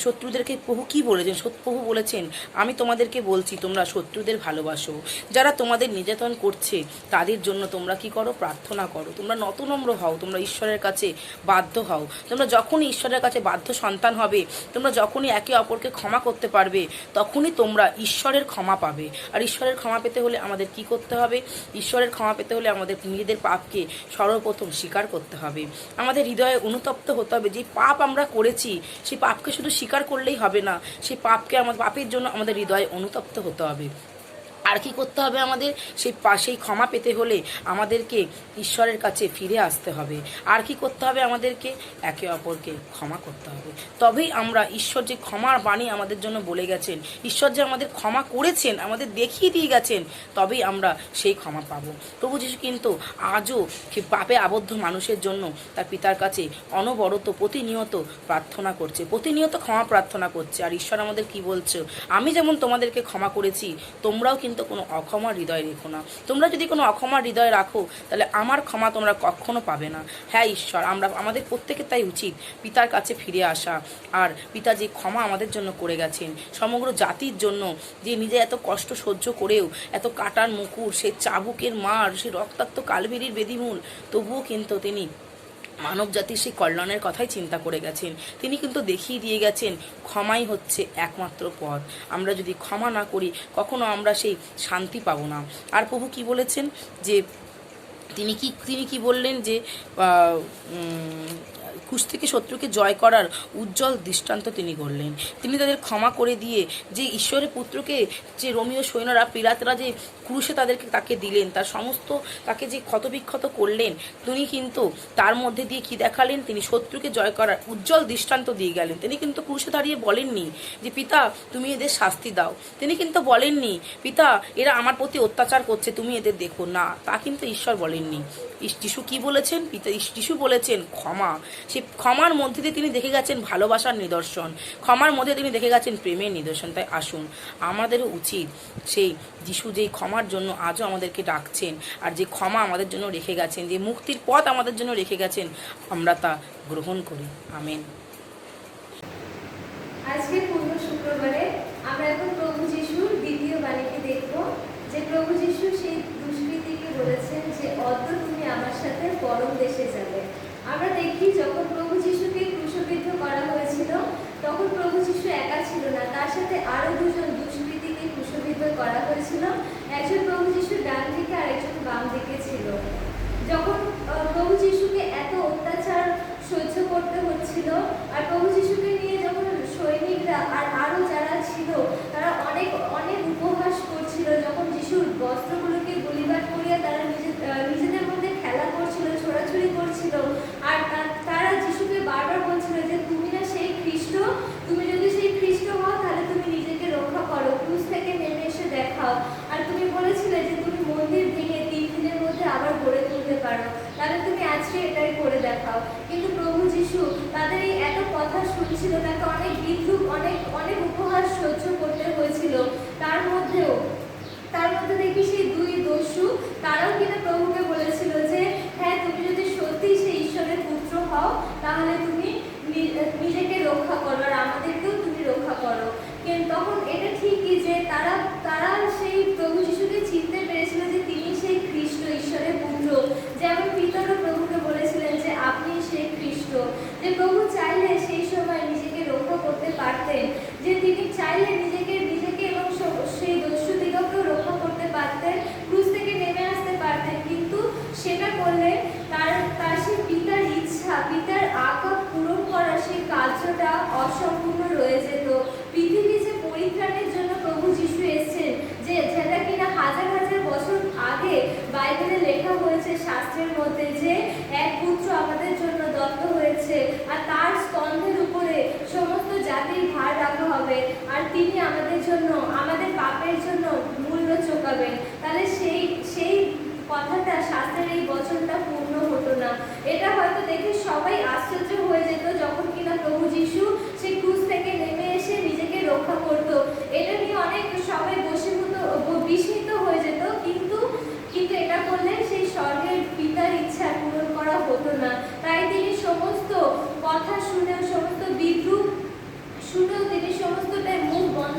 শত্রুদেরকে প্রভু কী বলেছেন? প্রভু বলেছেন, আমি তোমাদেরকে বলছি, তোমরা শত্রুদের ভালোবাসো, যারা তোমাদের নির্যাতন করছে তাদের জন্য তোমরা কি করো? প্রার্থনা করো। তোমরা নতনম্র হও, তোমরা ঈশ্বরের কাছে বাধ্য হও। তোমরা যখনই ঈশ্বরের কাছে বাধ্য সন্তান হবে, তোমরা যখনই একে অপরকে ক্ষমা করতে পারবে তখনই তোমরা ঈশ্বরের ক্ষমা পাবে। আর ঈশ্বরের ক্ষমা পেতে হলে আমাদের কি করতে হবে? ঈশ্বরের ক্ষমা পেতে হলে আমাদের নিজেদের পাপকে সর্বপ্রথম স্বীকার করতে হবে। আমাদের হৃদয়ে অনুতপ্ত হতে হবে যে পাপ আমরা করেছি, সেই পাপকে শুধু স্বীকার করলেই হবে না, সেই পাপের জন্য আমাদের হৃদয়ে অনুতপ্ত হতে হবে। আর কি করতে হবে? আমাদের সেই ক্ষমা পেতে হলে আমাদেরকে ঈশ্বরের কাছে ফিরে আসতে হবে। আর কি করতে হবে? আমাদেরকে একে অপরকে ক্ষমা করতে হবে। তবেই আমরা ঈশ্বর যে ক্ষমার বাণী আমাদের জন্য বলে গেছেন, ঈশ্বর যে আমাদের ক্ষমা করেছেন, আমাদের দেখিয়ে দিয়ে গেছেন, তবেই আমরা সেই ক্ষমা পাবো। প্রভু যীশু কিন্তু আজও পাপে আবদ্ধ মানুষের জন্য তার পিতার কাছে অনবরত প্রতিনিয়ত প্রার্থনা করছে, প্রতিনিয়ত ক্ষমা প্রার্থনা করছে। আর ঈশ্বর আমাদের কি বলছে? আমি যেমন তোমাদেরকে ক্ষমা করেছি, তোমরাও কিন্তু কোনো অক্ষমার হৃদয় রেখো না। তোমরা যদি কোনো অক্ষমার হৃদয় রাখো তাহলে আমার ক্ষমা তোমরা কখনো পাবে না। হ্যাঁ ঈশ্বর, আমাদের প্রত্যেকের তাই উচিত পিতার কাছে ফিরে আসা। আর পিতা যে ক্ষমা আমাদের জন্য করে গেছেন, সমগ্র জাতির জন্য, যে নিজে এত কষ্ট সহ্য করেও, এত কাটার মুকুর, সে চাবুকের মার, সে রক্তাক্ত কালবেরির বেদিমূল, তবুও কিন্তু তিনি মানব জাতির সেই কল্যাণের কথাই চিন্তা করে গেছেন। তিনি কিন্তু দেখিয়ে দিয়ে গেছেন ক্ষমাই হচ্ছে একমাত্র পথ। আমরা যদি ক্ষমা না করি কখনো আমরা সেই শান্তি পাবো না। আর প্রভু কি বলেছেন? যে তিনি কি বললেন? যে কুশ থেকে শত্রুকে জয় করার উজ্জ্বল দৃষ্টান্ত তিনি করলেন। তিনি তাদের ক্ষমা করে দিয়ে যে ঈশ্বরের পুত্রকে, যে রোমীয় সৈন্যরা, পিলাতরা যে ক্রুশে তাকে দিলেন, তাকে যে ক্ষতবিক্ষত করলেন, তিনি কিন্তু তার মধ্যে দিয়ে কি দেখালেন? তিনি শত্রুকে জয় করার উজ্জ্বল দৃষ্টান্ত দিয়ে গেলেন। তিনি কিন্তু ক্রুশে দাঁড়িয়ে বলেননি যে পিতা তুমি এদের শাস্তি দাও। তিনি কিন্তু বলেননি পিতা এরা আমার প্রতি অত্যাচার করছে, তুমি এদের দেখো না। তা কিন্তু ঈশ্বর বলেননি। যিশু কি বলেছেন? যিশু বলেছেন ক্ষমা। সেই ক্ষমার মধ্যে দিয়ে তিনি দেখে গেছেন ভালোবাসার নিদর্শন, ক্ষমার মধ্যে তিনি দেখে গেছেন প্রেমের নিদর্শন। তাই আসুন, আমাদেরও উচিত সেই যিশু যেই ক্ষমার জন্য আজও আমাদেরকে ডাকছেন, আর যে ক্ষমা আমাদের জন্য রেখে গেছেন, যে মুক্তির পথ আমাদের জন্য রেখে গেছেন, আমরা তা গ্রহণ করি। আমেন। আজকে পূর্ণ শুক্রবারে আমরা এখন প্রভু যিশুর দ্বিতীয় বাণীকে দেখব, যে প্রভু যিশু সেই দুষ্কৃতীকে বলেছেন যে অদ্য তুমি আমার সাথে পরম দেশে যাবে। আমরা দেখি যখন প্রভু যিশুকে ক্রুশবিদ্ধ করা হয়েছিল তখন প্রভু যিশু একা ছিল না, তার সাথে আরো দুজন দুষ্কৃতীকে ক্রুশবিদ্ধ করা হয়েছিল। একজন প্রভু যিশুর ডান দিকে আর একজন বাম দিকে ছিল। যখন প্রভু যিশুকে এত অত্যাচার সহ্য করতে হচ্ছিল, আর প্রভু যিশুকে নিয়ে যখন সৈনিকরা আর আরো যারা ছিল তারা অনেক অনেক উপহাস করছিল, যখন যিশুর বস্ত্রগুলোকে গুলিবাট করিয়া তারা নিজেদের মধ্যে খেলা করছিল, ছোড়াছুড়ি করছিল, আর তারা যিশুকে বারবার বলছিল যে তুমি না সেই খ্রিস্ট, তুমি যদি সেই খ্রিস্ট হও তাহলে তুমি নিজেকে রক্ষা করো, ক্রুশ থেকে নেমে এসে দেখাও। আর তুমি বলেছিলে যে তুমি মন্দির ভেঙে 3 দিনের মধ্যে আবার গড়ে তুলতে পারো, তাহলে তুমি আজকে এটাই করে দেখাও। কিন্তু প্রভু যিশু তাদের এই এত কথা শুনছিল, তাকে অনেক বিদ্রুপ, অনেক উপহাস সহ্য করতে হয়েছিল। তার মধ্যে দেখি সেই 2 দস্যু, তারাও কিনা প্রভুকে বলেছিল যে হ্যাঁ তুমি যদি সত্যি সেই ঈশ্বরের পুত্র হও তাহলে তুমি নিজেকে রক্ষা করো আর আমাদেরকেও তুমি রক্ষা করো। কিন্তু তখন এটা ঠিকই যে তারা সেই প্রভু যিশুকে চিনতে পেরেছিল যে তিনি সেই খ্রিস্ট, ঈশ্বরের পুত্র। যেমন পিতারও প্রভুকে বলেছিলেন যে আপনি সেই খ্রিস্ট, যে প্রভু চাইলে সেই সময় নিজেকে রক্ষা করতে পারতেন, যে তিনি চাইলে নিজেকে এবং সেই দস্যুদিগকেও রক্ষা করতে পারতেন, ক্রুশ থেকে নেমে আসতে পারতেন। কিন্তু সেটা করলে তার সেই পিতার ইচ্ছা, পিতার আকাঙ্ক্ষা পূরণ করার সেই কার্যটা অসম্পূর্ণ রয়ে যেত। পৃথিবী যে পরিত্রাণের জন্য প্রভু যিশু এসেছেন, যেটা কিনা হাজার হাজার বছর আগে বাইবেলে লেখা হয়েছে শাস্ত্রের মধ্যে, যে এক পুত্র আমাদের জন্য দত্ত হয়েছে আর তার স্তম্ভের উপরে সমস্ত জাতির ভার রাখা হবে, আর তিনি আমাদের জন্য, আমাদের পাপের জন্য মূল্য চোকাবেন। তাহলে সেই কথাটা, শাস্ত্রের এই বচনটা পূর্ণ হতো না। এটা হয়তো দেখে সবাই আশ্চর্য হয়ে যেত যখন কিনা প্রভু যিশু সেই ক্রুশ থেকে নেমে এসে নিজেকে রক্ষা করত। এটা নিয়ে অনেক সবাই বিস্মিত হয়ে যেত, কিন্তু এটা করলে সেই স্বর্গের পিতার ইচ্ছা পূরণ করা হতো না। তাই তিনি সমস্ত কথা শুনেও, সমস্ত বিদ্রুপ শুনেও তিনি সমস্তটাই মুখ বন্ধ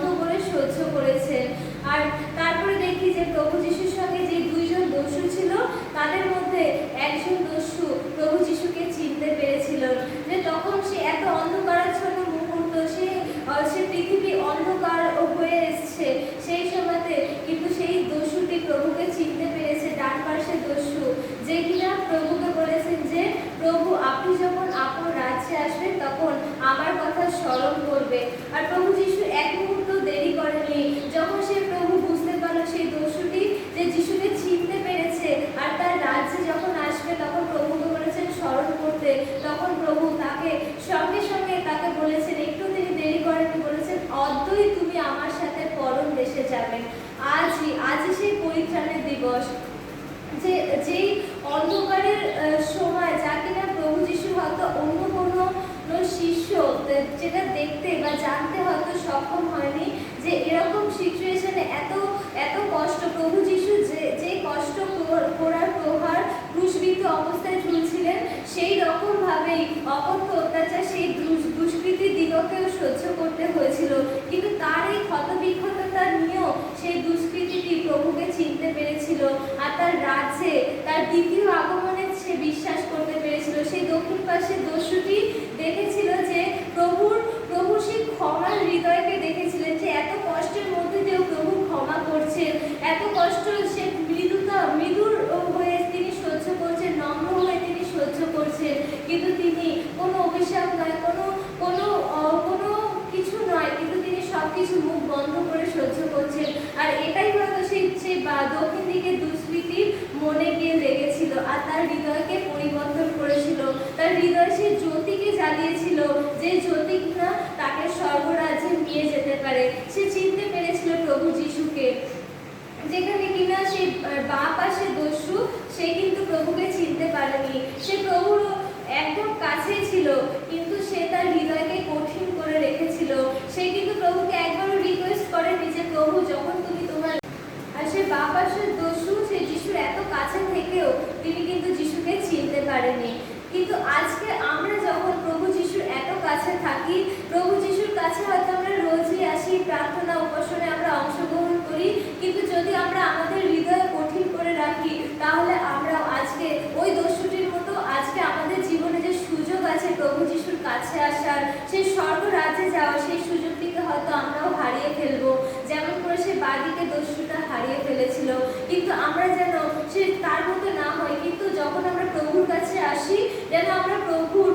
দিবস। যে যেই অন্ধকারের সময় যা কিনা প্রভু যিশু হয়তো অন্য কোনো শিষ্য যেটা দেখতে বা জানতে হয়তো সক্ষম হয়নি, যে এরকম সিচুয়েশনে এত এত কষ্ট প্রভু যিশু যে কষ্ট করার প্রহার ক্রুশবিদ্ধ অবস্থায় ঝুলছিলেন, সেই রকমভাবেই অকথ্য অত্যাচার সেই দুষ্কৃতির দিগকেও সহ্য করতে হয়েছিল। কিন্তু তার এই ক্ষতবিক্ষততা নিয়েও সেই দুষ্কৃতিটি প্রভুকে চিনতে পেরেছিল, আর তার রাজ্যে তার দ্বিতীয় আগমনে সে বিশ্বাস করতে পেরেছিল। সেই দক্ষিণ পাশে দস্যুটি দেখেছিল যে প্রভুর সেই ক্ষমার হৃদয়কে দেখেছিলেন, যে এত কষ্টের মধ্যে দিয়েও প্রভু ক্ষমা করছেন, এত কষ্ট সে মৃদুর হয়ে তিনি সহ্য করছেন, নম্র হয়ে তিনি সহ্য করছেন, কিন্তু তিনি কোনো অভিশাপ নয়, কোনো কিছু নয়, কিন্তু তিনি সবকিছু মুখ বন্ধ করে সহ্য করছেন। আর এটাই হয়তো সেই দক্ষিণ দিকের দুষ্কৃতির মনে গিয়ে লেগেছিল, আর তার হৃদয়কে পরিবর্তন করেছিল, তার হৃদয় সেই জ্যোতিকে জ্বালিয়েছিল, যে জ্যোতি কিনা তাকে স্বর্গরাজ্যে নিয়ে যেতে পারে। সে চিনতে পেরেছিল প্রভু যিশুকে, যেখানে কিনা সে বাঁ পাশে দস্যু, সে কিন্তু প্রভুকে চিনতে পারেনি। সে প্রভুর একদম কাছে ছিল, কিন্তু সে তার হৃদয়কে কঠিন করে রেখেছিল। সে কিন্তু প্রভুকে একবারও রিকোয়েস্ট করেনি যে প্রভু যখন তুমি তোমার, আর সে বাঁ পাশের দস্যু সে যিশুর এত কাছে থেকেও তিনি কিন্তু যিশুকে চিনতে পারেনি। কিন্তু আজকে আমরা যখন প্রভু যিশুর এত কাছে থাকি, প্রভু যিশুর কাছে হয়তো আমরা রোজই আসি, প্রার্থনা উপাসনে আমরা অংশগ্রহণ করি, কিন্তু যদি আমরা আমাদের হৃদয় কঠিন করে রাখি, তাহলে আমরা আজকে ওই দস্যুটির মতো আজকে আমাদের জীবনে যে সুযোগ আছে প্রভু যিশুর কাছে আসার, সেই স্বর্গ রাজ্যে যাওয়ার, সেই সুযোগটিকে হয়তো আমরাও হারিয়ে ফেলবো, যেমন করে সে বাদিকে দস্যুটা হারিয়ে ফেলেছিল। কিন্তু আমরা যেন সে তার মতো না হয়, কিন্তু যখন আমরা প্রভুর কাছে আসি, যেন আমরা প্রভুর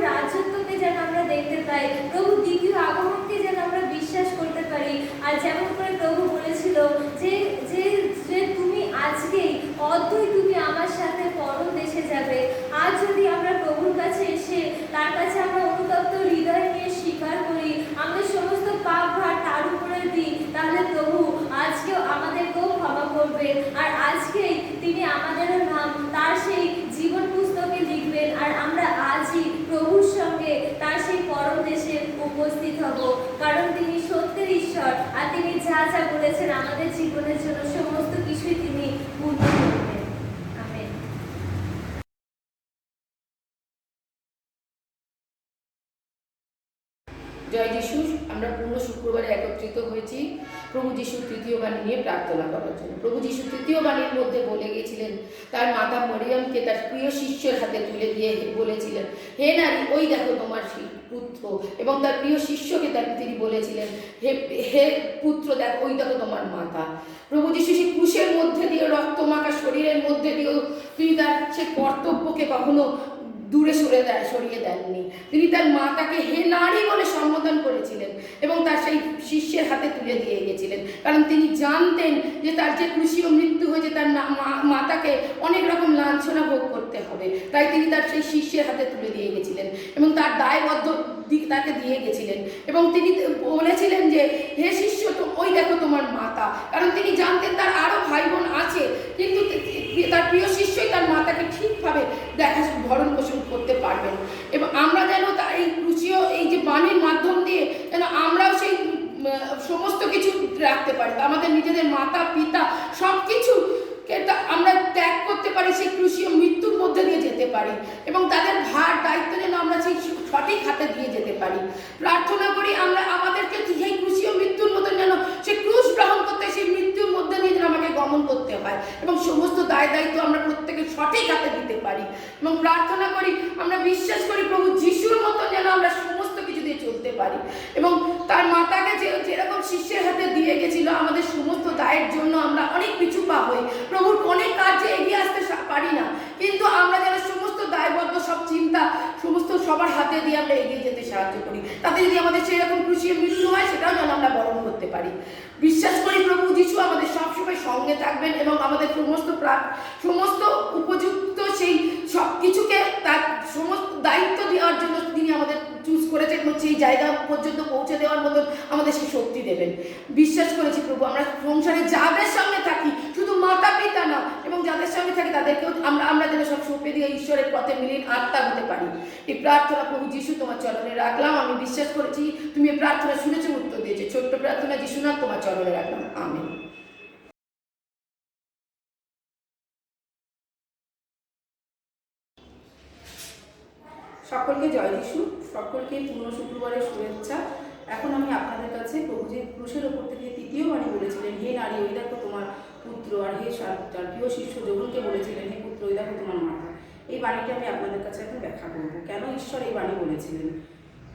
রাজত্বকে যেন আমরা দেখতে পাই, প্রভুর দ্বিতীয় আগমনকে যেন আমরা বিশ্বাস করতে পারি। আর যেমন করে প্রভু বলেছিল যে যে যে তুমি আজকেই অদ্বৈ তুমি আমার সাথে পরম দেশে যাবে। আজ যদি আমরা প্রভুর কাছে এসে তার কাছে আমরা অনুতপ্ত হৃদয় নিয়ে স্বীকার করি, আমাদের সমস্ত পাপ ভার তার উপরে দিই, তাহলে প্রভু আজকেও আমাদেরকেও ক্ষমা করবে, আর আজকেই তিনি আমাদেরও নাম তার সেই জীবন পুস্তকে লিখবেন, আর আমরা আজই প্রভুর সঙ্গে তার সেই পরম দেশে উপস্থিত হব, কারণ তিনি সত্যের ঈশ্বর, আর তিনি যা যা বলেছেন আমাদের জীবনের জন্য সমস্ত কিছুই তিনি পূর্ণ করবেন। আমেন। জয় যিশু। আমরা পূর্ণ শুক্রবারে একত্রিত হয়েছি প্রভু যিশুর তৃতীয় বাণী নিয়ে প্রার্থনা করার জন্য। প্রভু যিশু তৃতীয় বাণীর মধ্যে বলে গিয়েছিলেন, তার মাতা মরিয়মকে তার প্রিয় শিষ্যের হাতে তুলে দিয়ে বলেছিলেন, হে নারী, ওই দেখো তোমার পুত্র, এবং তার প্রিয় শিষ্যকে তিনি বলেছিলেন, হে পুত্র, দেখ ওই দেখো তোমার মাতা। প্রভু যিশু সেই ক্রুশের মধ্যে দিয়ে, রক্তমাখা শরীরের মধ্যে দিয়েও তিনি তার সে কর্তব্যকে কখনো দূরে সরিয়ে দেননি। তিনি তার মাতাকে হে নারী বলে সম্বোধন করেছিলেন এবং তার সেই শিষ্যের হাতে তুলে দিয়ে গেছিলেন, কারণ তিনি জানতেন যে তার যে ক্রুশীয় মৃত্যু হয়েছে তার মাতাকে অনেক রকম লাঞ্ছনা ভোগ করতে হবে, তাই তিনি তার সেই শিষ্যের হাতে তুলে দিয়ে গেছিলেন এবং তার দায়বদ্ধ দিক তাকে দিয়ে গেছিলেন, এবং তিনি বলেছিলেন যে হে শিষ্য, তো ওই দেখো তোমার মাতা, কারণ তিনি জানতেন তার আরও ভাই বোন আছে, কিন্তু তার প্রিয় শিষ্যই তার মাতাকে ঠিকভাবে দেখা ভরণ পোষণ করতে পারবেন। এবং আমরা যেন তার এই ক্রুশীয় এই যে বাণীর মাধ্যম দিয়ে যেন আমরাও সেই সমস্ত কিছু রাখতে পারি, আমাদের নিজেদের মাতা পিতা সব কিছু আমরা ত্যাগ করতে পারি, সেই ক্রুশীয় মৃত্যুর মধ্যে দিয়ে যেতে পারি, এবং তাদের ভার দায়িত্ব যেন আমরা সেই সঠিক হাতে দিয়ে যেতে পারি। প্রার্থনা করি আমরা আমাদেরকে সেই ক্রুশীয় মৃত্যুর মতন যেন সেই ক্রুশ গ্রহণ করতে, সেই মৃত্যুর মধ্যে দিয়ে যেন আমাকে গমন করতে হয়, এবং সমস্ত দায়িত্ব আমরা প্রত্যেকে সঠিক হাতে দিতে পারি। এবং প্রার্থনা করি, আমরা বিশ্বাস করি প্রভু যিশুর মতন যেন আমরা সমস্ত কিছু দিয়ে চলতে পারি, এবং তার মাতাকে যেরকম শিষ্যের হাতে দিয়ে গেছিল, আমাদের সমস্ত দায়ের জন্য আমরা অনেক পিছু পা হই, প্রভুর অনেক কাজে এগিয়ে আসতে পারি না, কিন্তু আমরা যেন সমস্ত দায়বদ্ধ সব চিন্তা সমস্ত সবার হাতে দিয়ে দিয়ে আমরা এগিয়ে যেতে সাহায্য করি, তাতে যদি আমাদের সেরকম ক্রুশিয়াল মৃত্যু হয় সেটাও যেন আমরা বরণ করতে পারি। বিশ্বাস করি প্রভু যিশু আমাদের সবসময় সঙ্গে থাকবেন এবং আমাদের সমস্ত উপযুক্ত সেই সব কিছুকে তার সমস্ত দায়িত্ব দেওয়ার জন্য তিনি আমাদের চুজ করেছেন এবং সেই জায়গা পর্যন্ত পৌঁছে দেওয়ার মতন আমাদের সেই শক্তি দেবেন। বিশ্বাস করেছি প্রভু আমরা সংসারে যাদের সঙ্গে থাকি, শুধু মাতা পিতা না, এবং যাদের সঙ্গে থাকি তাদেরকেও আমরা যেন সব সঁপে দিয়ে ঈশ্বরের পথে মিলিয়ে আত্মা হতে পারি। এই প্রার্থনা প্রভু যিশু তোমার চরণে রাখলাম। আমি বিশ্বাস করেছি তুমি এই প্রার্থনা শুনেছো, উত্তর দিয়েছে। ছোট্ট প্রার্থনা যিশু নাম তোমার চরণে রাখলাম, আমেন। সকলকে জয় যিশু, সকলকে পূর্ণ শুক্রবারের শুভেচ্ছা। এখন আমি আপনাদের কাছে প্রভু যে ক্রুশের ওপর থেকে তৃতীয় বাণী বলেছিলেন, হে নারী ওই দেখো তোমার পুত্র, আর হে তার প্রিয় শিষ্য যোগনকে বলেছিলেন, হে পুত্র ওই দেখো তোমার মাতা। এই বাণীটা আমি আপনাদের কাছে এখন ব্যাখ্যা করবো কেন ঈশ্বর এই বাণী বলেছিলেন।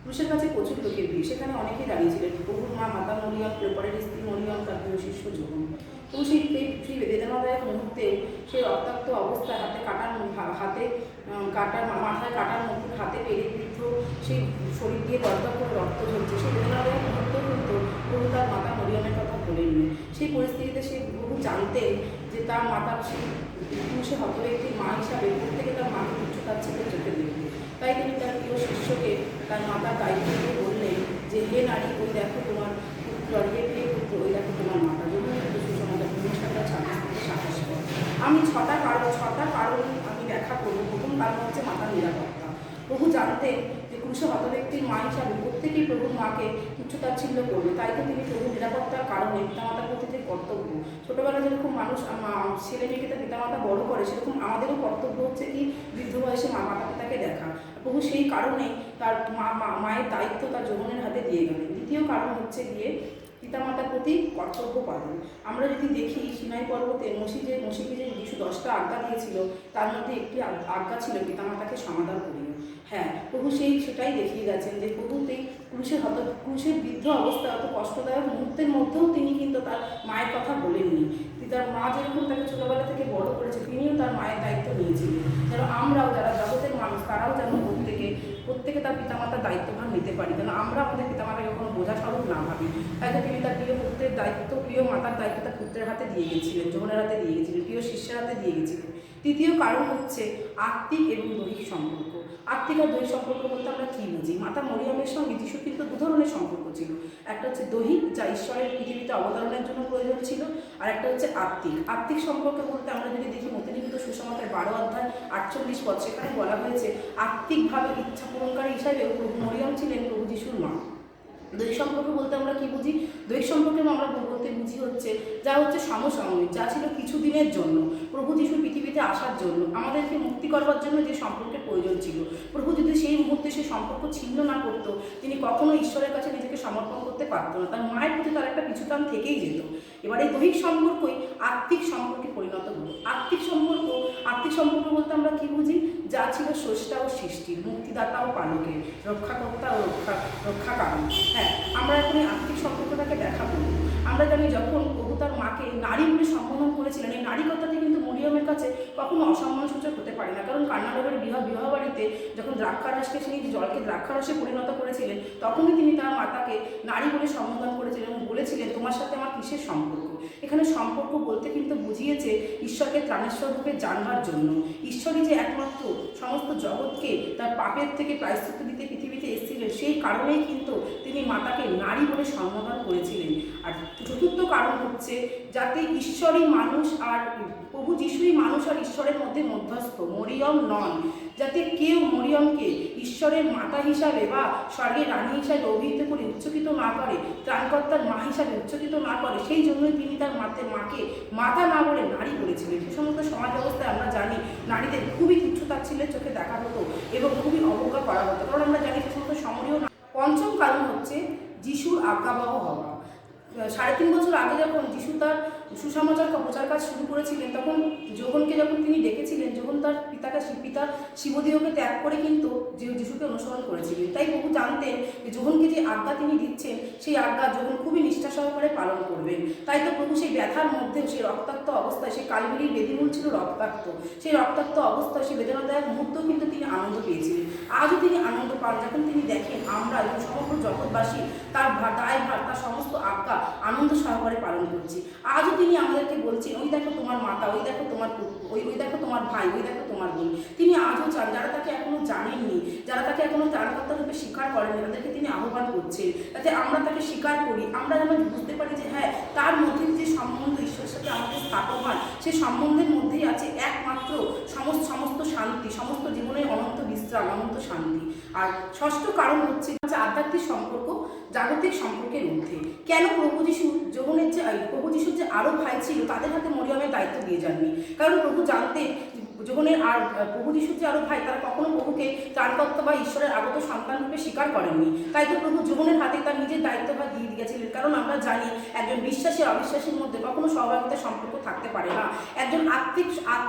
ক্রুশের কাছে প্রচুর লোকের ভিড়, সেখানে অনেকেই দাঁড়িয়েছিলেন। প্রভুর মা মাতা মরিয়ম, পরের স্ত্রী মরিয়ম, তার প্রিয় শিষ্য যোগন। তো সেই বেদনাদায়ক মুহূর্তে সেই রক্তাক্ত অবস্থায় মাথায় কাটার মুকুট হাতে পেরে বৃদ্ধ সেই শরীর দিয়ে দরকার করে রক্ত ঝরছে, সেই বেদনাদায়ক মুহূর্ত কিন্তু প্রভু তার মাতা মরিয়মের কথা বলেননি। সেই পরিস্থিতিতে সে প্রভু জানতেন যে তার মাতার সেই সে হতব্যক্তির মা হিসাবে প্রত্যেকে তার মাকে উচ্চ তার ছেলে চোখে দেখবে। তাই তিনি তার প্রিয় শিষ্যকে তার মাতার দায়িত্ব দিয়ে বললেন যে হে নারী ওই দেখো তোমার পুত্র, হে প্রিয় পুত্র ওই দেখো তোমার মাতা। যখন সুসমাচার 26-27 পর আমি ছটা কারণ আমি ব্যাখ্যা করবো। প্রথম কারণ হচ্ছে মাতার নিরাপত্তা। প্রভু জানতেন যে ক্রুশে হতব্যক্তির মা হিসাবে প্রত্যেকেই প্রভুর মাকে তুচ্ছতাচ্ছিল্য করবে, তাই তো তিনি প্রভু নিরাপত্তার কারণে পিতামাতার প্রতি যে কর্তব্য, ছোটোবেলা যেরকম মানুষ ছেলে মেয়েকে তার পিতামাতা বড় করে, সেরকম আমাদেরও কর্তব্য হচ্ছে কি বৃদ্ধ বয়সে মাতা পিতাকে দেখা। প্রভু সেই কারণে তার মায়ের দায়িত্ব তার যৌবনের হাতে দিয়ে গেলেন। দ্বিতীয় কারণ হচ্ছে গিয়ে পিতামাতার প্রতি কর্তব্য পালন। আমরা যদি দেখি সিনাই পর্বতে মসিকে যে যিশু 10টা আজ্ঞা দিয়েছিল, তার মধ্যে একটি আজ্ঞা ছিল পিতামাতাকে সমাদর করিও। হ্যাঁ, প্রভু সেটাই দেখিয়ে গেছেন যে প্রভুতেই ক্রুশের বৃদ্ধ অবস্থা অত কষ্টদায়ক মুহূর্তের মধ্যেও তিনি কিন্তু তার মায়ের কথা বলেননি। তার মা যেরকম তাকে ছোটোবেলা থেকে বড় করেছে, তিনিও তার মায়ের দায়িত্ব নিয়েছিলেন। যেন আমরাও যারা জগতের মানুষ তারাও যেন প্রত্যেকে তার পিতামাতার দায়িত্বভার নিতে পারি, যেন আমরা আমাদের পিতামাতাকে কোনো বোঝা স্বরূপ না ভাবি। তাই তো তিনি তার প্রিয় পুত্রের দায়িত্ব, প্রিয় মাতার দায়িত্ব তার পুত্রের হাতে দিয়ে গেছিলেন, যৌবনের হাতে দিয়ে গেছিলেন, প্রিয় শিষ্যের হাতে দিয়ে গেছিলেন। তৃতীয় কারণ হচ্ছে আত্মিক এবং দৈহিক সম্পর্ক। আত্মিক আর দৈহিক সম্পর্ক বলতে আমরা কী বুঝি? মাতা মরিয়মের সঙ্গে যিশুর কিন্তু দু ধরনের সম্পর্ক ছিল। একটা হচ্ছে দৈহিক, যা ঈশ্বরের পৃথিবীতে অবতরণের জন্য প্রয়োজন ছিল, আর একটা হচ্ছে আত্মিক। আত্মিক সম্পর্ক বলতে আমরা যদি দেখি মতিলিখিত সুসমাচার 12-48 পদ, সেখানে বলা হয়েছে আত্মিকভাবে ইচ্ছা পূরণকারী হিসাবেও প্রভু মরিয়ম ছিলেন প্রভু যিশুর মা। দৈহিক সম্পর্ক বলতে আমরা কি বুঝি? দৈহিক সম্পর্কে আমরা বলতে বুঝি হচ্ছে যা হচ্ছে সমসাময়িক, যা ছিল কিছুদিনের জন্য, প্রভু যিশু পৃথিবীতে আসার জন্য, আমাদেরকে মুক্তি করবার জন্য যে সম্পর্কের প্রয়োজন ছিল। প্রভু যদি সেই মুহূর্তে সেই সম্পর্ক ছিন্ন না করতো, তিনি কখনো ঈশ্বরের কাছে নিজেকে সমর্পণ করতে পারতো না। তার মায়ের প্রতি তার একটা পিছুটান থেকেই যেত। এবার এই দৈহিক সম্পর্কই আত্মিক সম্পর্কে পরিণত হলো। আত্মিক সম্পর্ক বলতে আমরা কি বুঝি? যা ছিল স্রষ্টা ও সৃষ্টির, মুক্তিদাতা ও পালকের, রক্ষাকর্তা ও রক্ষাকারণ। হ্যাঁ, আমরা এখন এই আত্মিক সম্পর্কটাকে দেখা করব। আমরা জানি যখন প্রভু তার মাকে নারী বলে সম্বোধন করেছিলেন, এই নারী কথাটি কিন্তু মরিয়মের কাছে কখনো অসম্মানসূচক হতে পারে না। কারণ কান্নানগরের বিবাহ বাড়িতে যখন দ্রাক্ষারসকে তিনি জলকে দ্রাক্ষারসে পরিণত করেছিলেন, তখনই তিনি তার মাতাকে নারী বলে সম্বোধন করেছিলেন এবং বলেছিলেন তোমার সাথে আমার কিসের সম্পর্ক। এখানে সম্পর্ক বলতে কিন্তু বুঝিয়েছে ঈশ্বরকে ত্রাণেশ্বর রূপে জানবার জন্য। ঈশ্বরই যে একমাত্র সমস্ত জগৎকে তার পাপের থেকে প্রায়শ্চিত্ত দিতে পৃথিবীতে এসেছিলেন, সেই কারণেই কিন্তু তিনি মাতাকে নারী বলে সম্বোধন করেছিলেন। আর চতুর্থ কারণ হচ্ছে যাতে ঈশ্বরই মানুষ আর প্রভু যিশুই মানুষ আর ঈশ্বরের মধ্যে মধ্যস্থ, মরিয়ম নন, যাতে কেউ মরিয়মকে ঈশ্বরের মাতা হিসাবে বা স্বর্গের রানী হিসাবে অভিহিত করে উচ্চকিত না করে, ত্রাণকর্তার মা হিসাবে উচ্চকিত না করে, সেই জন্যই তিনি তার মাকে মাতা না বলে নারী বলেছিলেন। সে সমস্ত সমাজ ব্যবস্থায় আমরা জানি নারীদের খুবই তুচ্ছতাচ্ছিল্যের চোখে দেখা হতো এবং খুবই অবজ্ঞা করা হতো, কারণ আমরা জানি সে সমস্ত সমরীয়। পঞ্চম কারণ হচ্ছে যিশুর আজ্ঞাবহ হওয়া। 3.5 বছর আগে যখন যিশু তার সুসমাচার প্রচার কাজ শুরু করেছিলেন, তখন যোহনকে যখন তিনি ডেকেছিলেন, যোহন তার পিতা শিবদেহকে ত্যাগ করে কিন্তু যিশুকে অনুসরণ করেছিলেন। তাই প্রভু জানতেন যে যোহনকে যে আজ্ঞা তিনি দিচ্ছেন, সেই আজ্ঞা যোহন খুবই নিষ্ঠা সহকারে পালন করবেন। তাই তো প্রভু সেই ব্যথার মধ্যেও, সেই রক্তাক্ত অবস্থায়, সেই কালবেরির বেদিমূল ছিল রক্তাক্ত, সেই রক্তাক্ত অবস্থায়, সেই বেদনাদায়ক মুহূর্তেও কিন্তু তিনি আনন্দ পেয়েছিলেন। আজও তিনি আনন্দ পান যখন তিনি দেখেন আমরা এবং সমগ্র জগৎবাসী তার দায়ভার, তার সমস্ত আজ্ঞা আনন্দ সহকারে পালন করছি। আজও তিনি আমাদেরকে বলছেন, ওই দেখো তোমার মাতা, ওই দেখো তোমার ওই দেখো তোমার ভাই, ওই দেখো তোমার বোন। তিনি আজও চান, যারা তাকে এখনো জানেননি, যারা তাকে এখনো ত্রাণকর্তা রূপে স্বীকার করেননি, তাদেরকে তিনি আহ্বান করছেন যাতে আমরা তাকে স্বীকার করি। আমরা যেন বুঝতে পারি যে হ্যাঁ, তার মধ্যে যে সম্বন্ধ ঈশ্বরের সাথে আমাদের স্থাপন হয়, সেই সম্বন্ধের মধ্যেই আছে একমাত্র সমস্ত শান্তি, সমস্ত জীবনের অনন্ত বিশ্রাম, অনন্ত শান্তি। আর ষষ্ঠ কারণ হচ্ছে আধ্যাত্মিক সম্পর্ক জাগতিক সম্পর্কের মধ্যে। কেন প্রভু যিশুর যে আরো ভাই ছিল, তাদের হাতে মরিয়মের দায়িত্ব দিয়ে যাননি? কারণ প্রভু জানতেন যোহনের আর প্রভু যিশুর যে আরো ভাই, তারা কখনো প্রভুকে ত্রাণকর্তা বা ঈশ্বরের আগত সন্তান রূপে স্বীকার করেননি। তাই তো প্রভু যোহনের হাতে তার নিজের দায়িত্বভার দিয়ে দিয়েছিলেন। কারণ আমরা জানি একজন বিশ্বাসী অবিশ্বাসীর মধ্যে কখনো সহভাগিতার সম্পর্ক থাকতে পারে না। একজন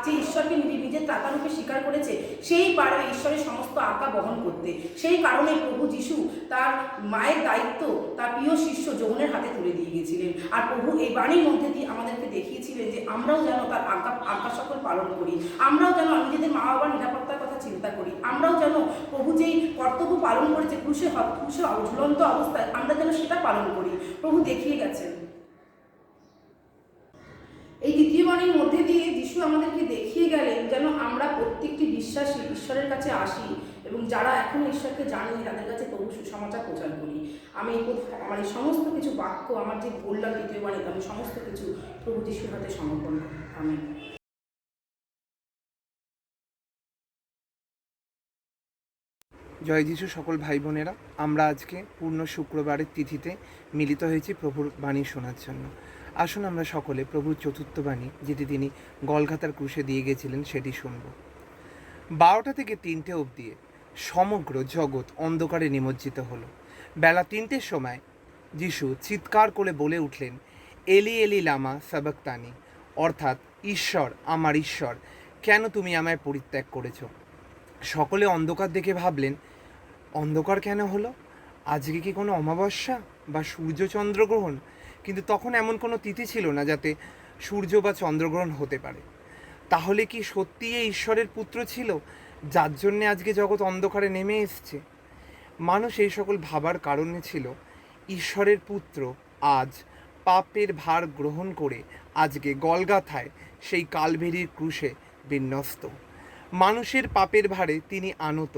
যে ঈশ্বরকে নিজের ত্রাতা রূপে স্বীকার করেছে, সেই পারবে ঈশ্বরের সমস্ত আজ্ঞা বহন করতে। সেই কারণে প্রভু যিশু তার মায়ের দায়িত্ব তার প্রিয় শিষ্য যোহনের হাতে তুলে দিয়ে গিয়েছিলেন। আর প্রভু এই বাণীর মধ্যে দিয়ে আমাদেরকে দেখিয়েছিলেন যে আমরাও যেন তার আজ্ঞা সকল পালন করি, আমরাও যেন নিজেদের মা বাবার নিরাপত্তার কথা চিন্তা করি, আমরাও যেন প্রভু যেই কর্তব্য পালন করেছে ক্রুশে ঝুলন্ত অবস্থায়, আমরা যেন সেটা পালন করি। প্রভু দেখিয়ে গেছেন। এই দ্বিতীয় বাণীর মধ্যে দিয়ে যিশু আমাদেরকে দেখিয়ে গেলেন যেন আমরা প্রত্যেকটি বিশ্বাসী ঈশ্বরের কাছে আসি এবং যারা এখনো ঈশ্বরকে জানেনি তাদের কাছে প্রভু সুসমাচার প্রচার করি। আমি আমার এই সমস্ত কিছু বাক্য, আমার যে বললাম দ্বিতীয় বাণীতে, আমি সমস্ত কিছু প্রভু যিশুর হাতে সমর্পণ করি। আমি জয় যিশু সকল ভাই বোনেরা, আমরা আজকে পূর্ণ শুক্রবারের তিথিতে মিলিত হয়েছি প্রভুর বাণী শোনার জন্য। আসুন আমরা সকলে প্রভুর চতুর্থ বাণী, যেটি তিনি গলগাতার ক্রুশে দিয়ে গেছিলেন, সেটি শুনব। 12টা থেকে 3টে অবধি সমগ্র জগৎ অন্ধকারে নিমজ্জিত হলো। বেলা 3টের সময় যিশু চিৎকার করে বলে উঠলেন, এলি এলি লামা সাবাক্তানি, অর্থাৎ ঈশ্বর, আমার ঈশ্বর, কেন তুমি আমায় পরিত্যাগ করেছ? সকলে অন্ধকার দেখে ভাবলেন, অন্ধকার কেন হলো? আজকে কি কোনো অমাবস্যা বা সূর্য চন্দ্রগ্রহণ? কিন্তু তখন এমন কোনো তিথি ছিল না যাতে সূর্য বা চন্দ্রগ্রহণ হতে পারে। তাহলে কি সত্যিই এই ঈশ্বরের পুত্র ছিল, যার জন্যে আজকে জগৎ অন্ধকারে নেমে এসছে? মানুষ এই সকল ভাবার কারণে ছিল ঈশ্বরের পুত্র আজ পাপের ভার গ্রহণ করে আজকে গলগাথায় সেই কালভেরির ক্রুশে বিন্যস্ত। মানুষের পাপের ভারে তিনি আনত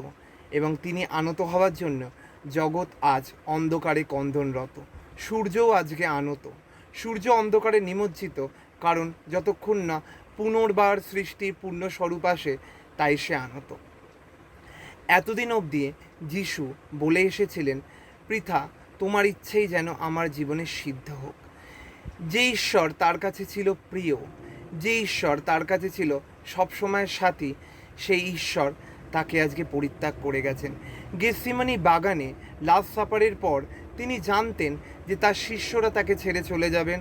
এবং তিনি আনত হওয়ার জন্য জগৎ আজ অন্ধকারে কন্দনরত। সূর্যও আজকে আনত। সূর্য অন্ধকারে নিমজ্জিত, কারণ যতক্ষণ না পুনর্বার সৃষ্টির পূর্ণ স্বরূপ আসে, তাই সে আনত। এতদিন অবধি যিশু বলে এসেছিলেন, পৃথা, তোমার ইচ্ছেই যেন আমার জীবনে সিদ্ধ হোক। যে ঈশ্বর তার কাছে ছিল প্রিয়, যে ঈশ্বর তার কাছে ছিল সবসময়ের সাথী, সেই ঈশ্বর তাকে আজকে পরিত্যাগ করে গেছেন। গেতসেমানি বাগানে লাস্ট সাপারের পর তিনি জানতেন যে তার শিষ্যরা তাকে ছেড়ে চলে যাবেন,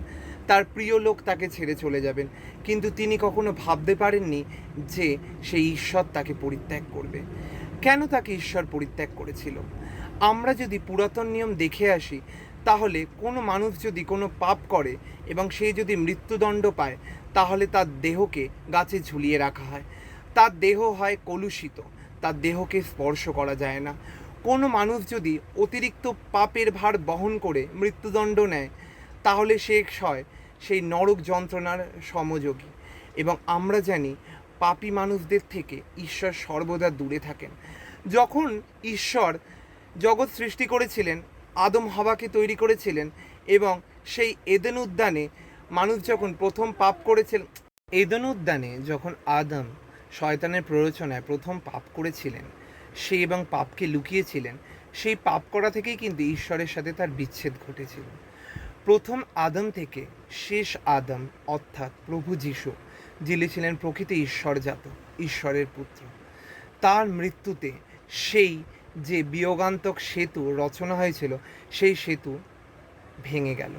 তার প্রিয় লোক তাকে ছেড়ে চলে যাবেন, কিন্তু তিনি কখনো ভাবতে পারেননি যে সেই ঈশ্বর তাকে পরিত্যাগ করবে। কেন তাকে ঈশ্বর পরিত্যাগ করেছিল? আমরা যদি পুরাতন নিয়ম দেখে আসি, তাহলে কোনো মানুষ যদি কোনো পাপ করে এবং সে যদি মৃত্যুদণ্ড পায়, তাহলে তার দেহকে গাছে ঝুলিয়ে রাখা হয়। তার দেহ হয় কলুষিত, তার দেহকে স্পর্শ করা যায় না। কোনো মানুষ যদি অতিরিক্ত পাপের ভার বহন করে মৃত্যুদণ্ড নেয়, তাহলে সে হয় সেই নরক যন্ত্রণার সমযোগী। এবং আমরা জানি পাপী মানুষদের থেকে ঈশ্বর সর্বদা দূরে থাকেন। যখন ঈশ্বর জগৎ সৃষ্টি করেছিলেন, আদম হাওয়াকে তৈরি করেছিলেন এবং সেই এদেন উদ্যানে মানুষ যখন প্রথম পাপ করেছিলেন, এদেন উদ্যানে যখন আদম শয়তানের প্ররোচনায় প্রথম পাপ করেছিলেন, সে এবং পাপকে লুকিয়েছিলেন, সেই পাপ করা থেকেই কিন্তু ঈশ্বরের সাথে তার বিচ্ছেদ ঘটেছিল। প্রথম আদম থেকে শেষ আদম অর্থাৎ প্রভু যিশু, যিনি ছিলেন প্রকৃতি ঈশ্বরজাত, ঈশ্বরের পুত্র, তার মৃত্যুতে সেই যে বিয়োগান্তক সেতু রচনা হয়েছিল, সেই সেতু ভেঙে গেল।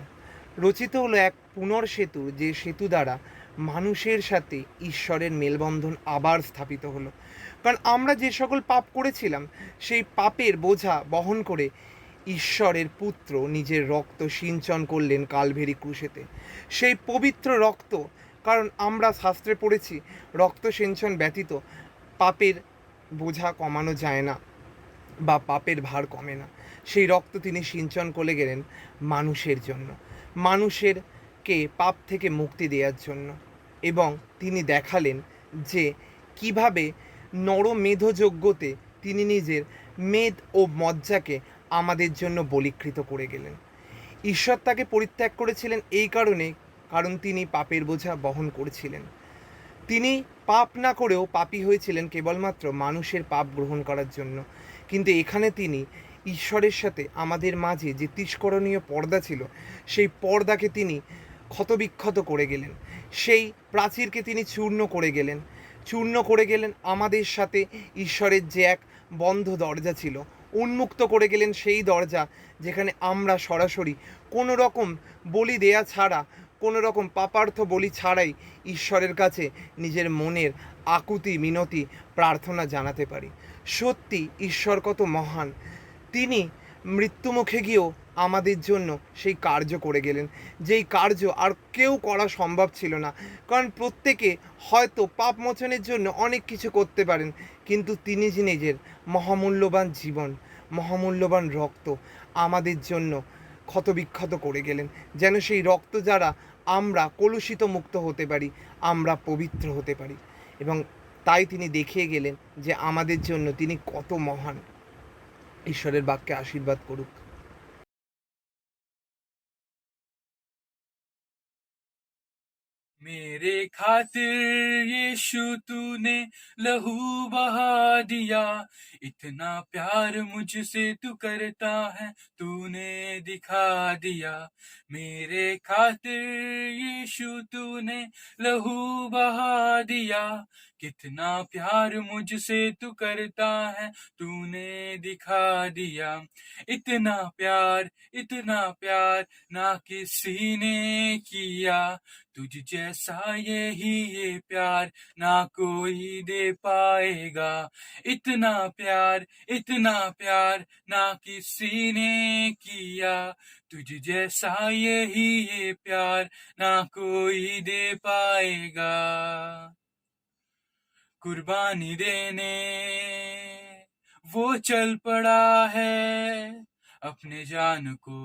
রচিত হলো এক পুনর্সেতু, যে সেতু দ্বারা মানুষের সাথে ঈশ্বরের মেলবন্ধন আবার স্থাপিত হলো। কারণ আমরা যে সকল পাপ করেছিলাম সেই পাপের বোঝা বহন করে ঈশ্বরের পুত্র নিজের রক্ত সিঞ্চন করলেন কালভেরি ক্রুশেতে। সেই পবিত্র রক্ত, কারণ আমরা শাস্ত্রে পড়েছি রক্ত সিঞ্চন ব্যতীত পাপের বোঝা কমানো যায় না বা পাপের ভার কমে না। সেই রক্ত তিনি সিঞ্চন করে গেলেন মানুষের জন্য, মানুষেরকে পাপ থেকে মুক্তি দেওয়ার জন্য। এবং তিনি দেখালেন যে কিভাবে নরমেধযজ্ঞতে তিনি নিজের মেদ ও মজ্জাকে আমাদের জন্য বলীকৃত করে গেলেন। ঈশ্বর তাকে পরিত্যাগ করেছিলেন এই কারণ তিনি পাপের বোঝা বহন করেছিলেন। তিনি পাপ না করেও পাপী হয়েছিলেন কেবলমাত্র মানুষের পাপ গ্রহণ করার জন্য। কিন্তু এখানে তিনি ঈশ্বরের সাথে আমাদের মাঝে যে তিষ্করণীয় পর্দা ছিল সেই পর্দাকে তিনি ক্ষতবিক্ষত করে গেলেন, সেই প্রাচীরকে তিনি চূর্ণ করে গেলেন আমাদের সাথে ঈশ্বরের যে এক বন্ধ দরজা ছিল, উন্মুক্ত করে গেলেন সেই দরজা, যেখানে আমরা সরাসরি কোনো রকম বলি দেয়া ছাড়া, কোনো রকম পাপার্থ বলি ছাড়াই ঈশ্বরের কাছে নিজের মনের আকুতি মিনতি প্রার্থনা জানাতে পারি। সত্যি ঈশ্বর কত মহান! তিনি মৃত্যুমুখে গিয়েও আমাদের জন্য সেই কার্য করে গেলেন, যেই কার্য আর কেউ করা সম্ভব ছিল না। কারণ প্রত্যেকে হয়তো পাপ মোচনের জন্য অনেক কিছু করতে পারেন, কিন্তু তিনি যে নিজের মহামূল্যবান জীবন, মহামূল্যবান রক্ত আমাদের জন্য ক্ষতবিক্ষত করে গেলেন, যেন সেই রক্ত দ্বারা আমরা কলুষিত মুক্ত হতে পারি, আমরা পবিত্র হতে পারি। এবং তাই তিনি দেখিয়ে গেলেন যে আমাদের জন্য তিনি কত মহান। ঈশ্বরের বাক্যে আশীর্বাদ করুক। मेरे खातिर यीशु तूने लहू बहा दिया, इतना प्यार मुझसे तू करता है तूने दिखा दिया। मेरे खातिर यीशु तूने लहू बहा दिया, कितना प्यार मुझसे तू करता है तूने दिखा दिया। इतना प्यार ना किसी ने किया, तुझ जैसा ये प्यार ना कोई दे पाएगा। इतना प्यार ना किसी ने किया, तुझ जैसा ये प्यार ना कोई दे पाएगा। कुर्बानी देने वो चल पड़ा है, अपने जान को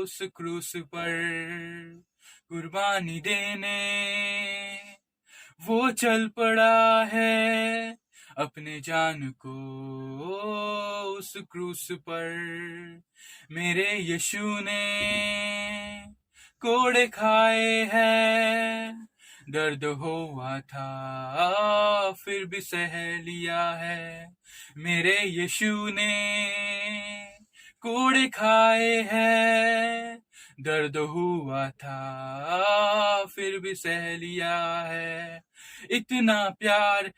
उस क्रूस पर। कुर्बानी देने वो चल पड़ा है, अपने जान को उस क्रूस पर। मेरे यीशु ने कोड़े खाए हैं, दर्द हुआ था फिर भी सह लिया है। मेरे यीशु ने कोड़े खाए हैं, दर्द हुआ था फिर भी सह लिया है। इतना प्यार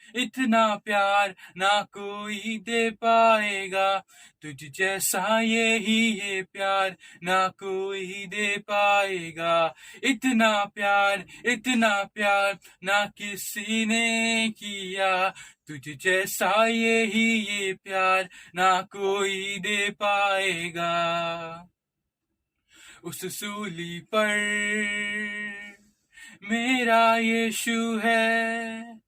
ना कोई दे पाएगा, तुझ जैसा ये प्यार ना कोई दे पाएगा। इतना प्यार ना किसी ने किया, तुझ जैसा ये प्यार ना कोई दे पाएगा। उस सूली पर मेरा यीशु है,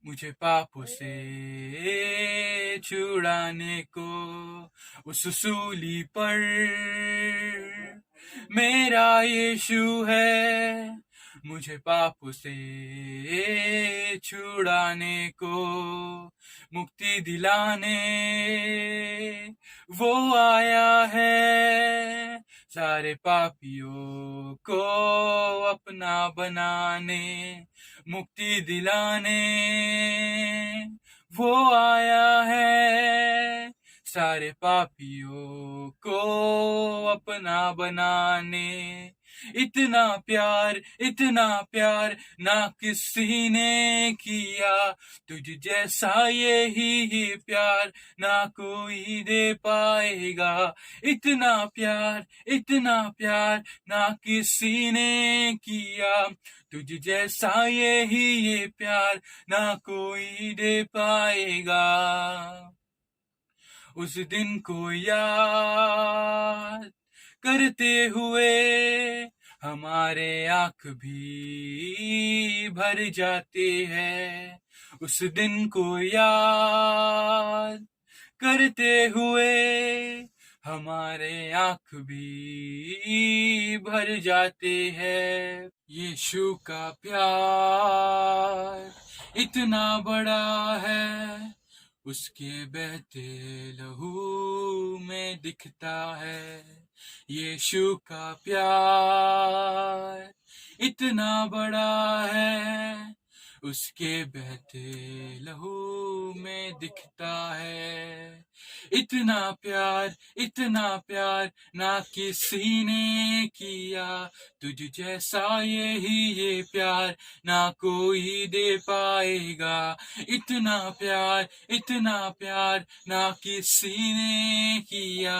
मुझे पापों से छुड़ाने को। उस सूली पर मेरा यीशु है, मुझे पापों से छुड़ाने को। मुक्ति दिलाने वो आया है, सारे पापियों को अपना बनाने। मुक्ति दिलाने वो आया है, सारे पापियों को अपना बनाने। इतना प्यार ना किसी ने किया, तुझ जैसा यही प्यार ना कोई दे पाएगा। इतना प्यार ना किसी ने किया, तुझ जैसा यही प्यार ना कोई दे पाएगा। उस दिन को याद करते हुए हमारे आँख भी भर जाते हैं। उस दिन को याद करते हुए हमारे आँख भी भर जाते हैं। यीशु का प्यार इतना बड़ा है, उसके बहते लहू में दिखता है। यीशु का प्यार इतना बड़ा है, उसके बहते लहू में दिखता है। इतना प्यार ना किसी ने किया, तुझ जैसा ये प्यार ना कोई दे पाएगा। इतना प्यार ना किसी ने किया,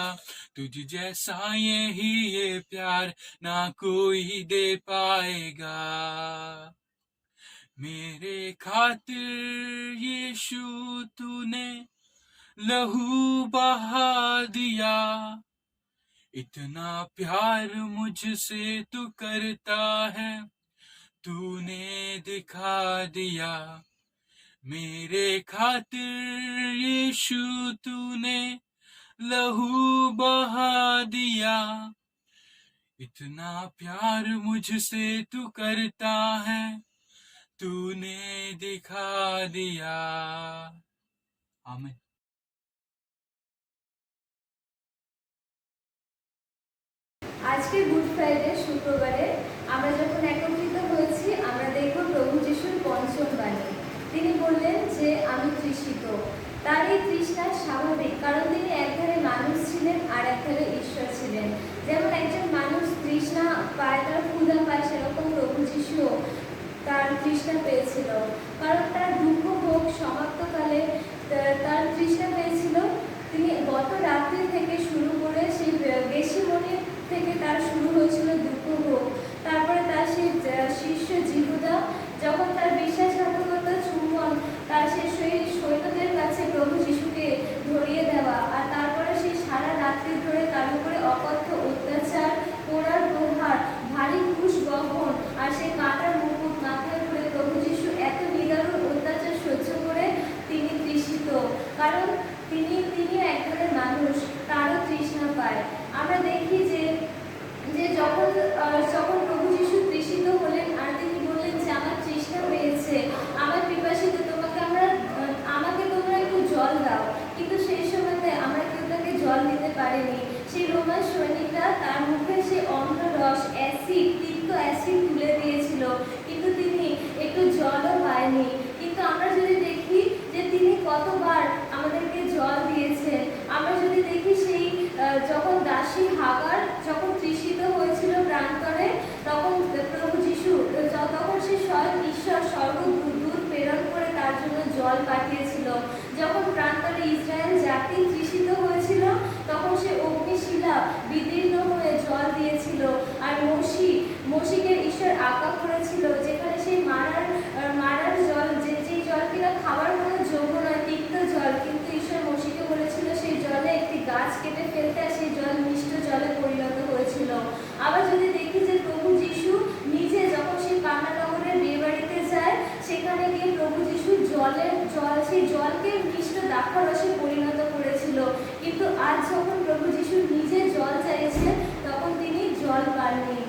तुझ जैसा ये प्यार ना कोई दे पाएगा। मेरे खातिर यीशु तूने लहू बहा दिया, इतना प्यार मुझसे तू करता है, तूने दिखा दिया। मेरे खातिर यीशु तूने लहू बहा दिया, इतना प्यार मुझसे तू करता है, तूने दिखा दिया। आमीन। আজকে গুড ফ্রাইডে শুক্রবারে আমরা যখন একত্রিত হয়েছি, আমরা দেখব প্রভু যিশুর পঞ্চম বাণী। তিনি বললেন যে আমি তৃষিত। তার এই তৃষ্ণা স্বাভাবিক, কারণ তিনি একধারে মানুষ ছিলেন আর একধারে ঈশ্বর ছিলেন। যেমন একজন মানুষ তৃষ্ণা পায়, তার ক্ষুধা পায়, সেরকম প্রভু যিশুও তার তৃষ্ণা পেয়েছিল। কারণ তার দুঃখ ভোগ সমাপ্তকালে তার তৃষ্ণা পেয়েছিল। তিনি গত রাত্রি থেকে শুরু করে সেই গেথসেমানি থেকে তার শুরু হয়েছিল দুঃখ ভোগ। তারপরে তার সেই শিষ্য জিহুদা যখন তার বিশ্বাসঘাতকতা চুম্বন, তার সেই সৈন্যদের কাছে প্রভু যিশুকে ধরিয়ে দেওয়া, আর তারপরে সেই সারা রাত্রি ধরে তার উপরে অকথ্য অত্যাচার, পোড়ার প্রহার, ভারী ঘুষ গ্রহণ আর সেই কাঁটার মুকুট মাথায় করে প্রভু যিশু এত নিদারুণ অত্যাচার সহ্য করে তিনি তৃষিত। কারণ তিনি একজনের মানুষ, তারও তৃষ্ণা পায়। আমরা দেখি যে যখন প্রভু যিশু তৃষিত হলেন আর তিনি বললেন যে আমার তৃষ্ণা পেয়েছে, আমার পিপাসিত, আমাকে তোমরা একটু জল দাও। কিন্তু সেই সময়তে আমরা কেউ তাকে জল দিতে পারিনি। সেই রোমান সৈনিকরা তার মুখে সেই অম্লরস, অ্যাসিড, তিক্ত অ্যাসিড তুলে দিয়েছিল, কিন্তু তিনি একটু জলও পায়নি। কিন্তু আমরা যদি দেখি যে তিনি কতবার আমাদেরকে জল দিয়েছেন, আমরা যদি দেখি সেই যখন দাসী হাগার যখন তৃষিত হয়েছিল প্রান্তরে, তখন প্রভু যিশু তখন সে স্বয়ং ঈশ্বর স্বর্গদূত প্রেরণ করে তার জন্য জল পাঠিয়েছিল। যখন প্রান্তরে ইসরায়েল জাতি তৃষিত হয়েছিল, তখন সে অগ্নিশিলা বিদীর্ণ হয়ে জল দিয়েছিল। আর মসিকে ঈশ্বর আঁকা করেছিল, যেখানে সেই মারার জল, যে জল কিনা খাবার কোনো যোগ্য নয়, তিক্ত জল, কিন্তু ঈশ্বর মসিকে বলেছিল সেই জলে একটি গাছ কেটে ফেলতে, আর সেই জল মিষ্ট জলে পরিণত হয়েছিল। আবার যদি দেখি যে প্রভু যিশু নিজে যখন সেই কানা নগরের বিয়ে বাড়িতে যায়, সেখানে গিয়ে প্রভু যিশু সেই জলকে মিষ্ট দ্রাক্ষারসে পরিণত করেছিল। কিন্তু আজ যখন প্রভু যিশু নিজে জল চাইছে, তখন তিনি জল পাননি।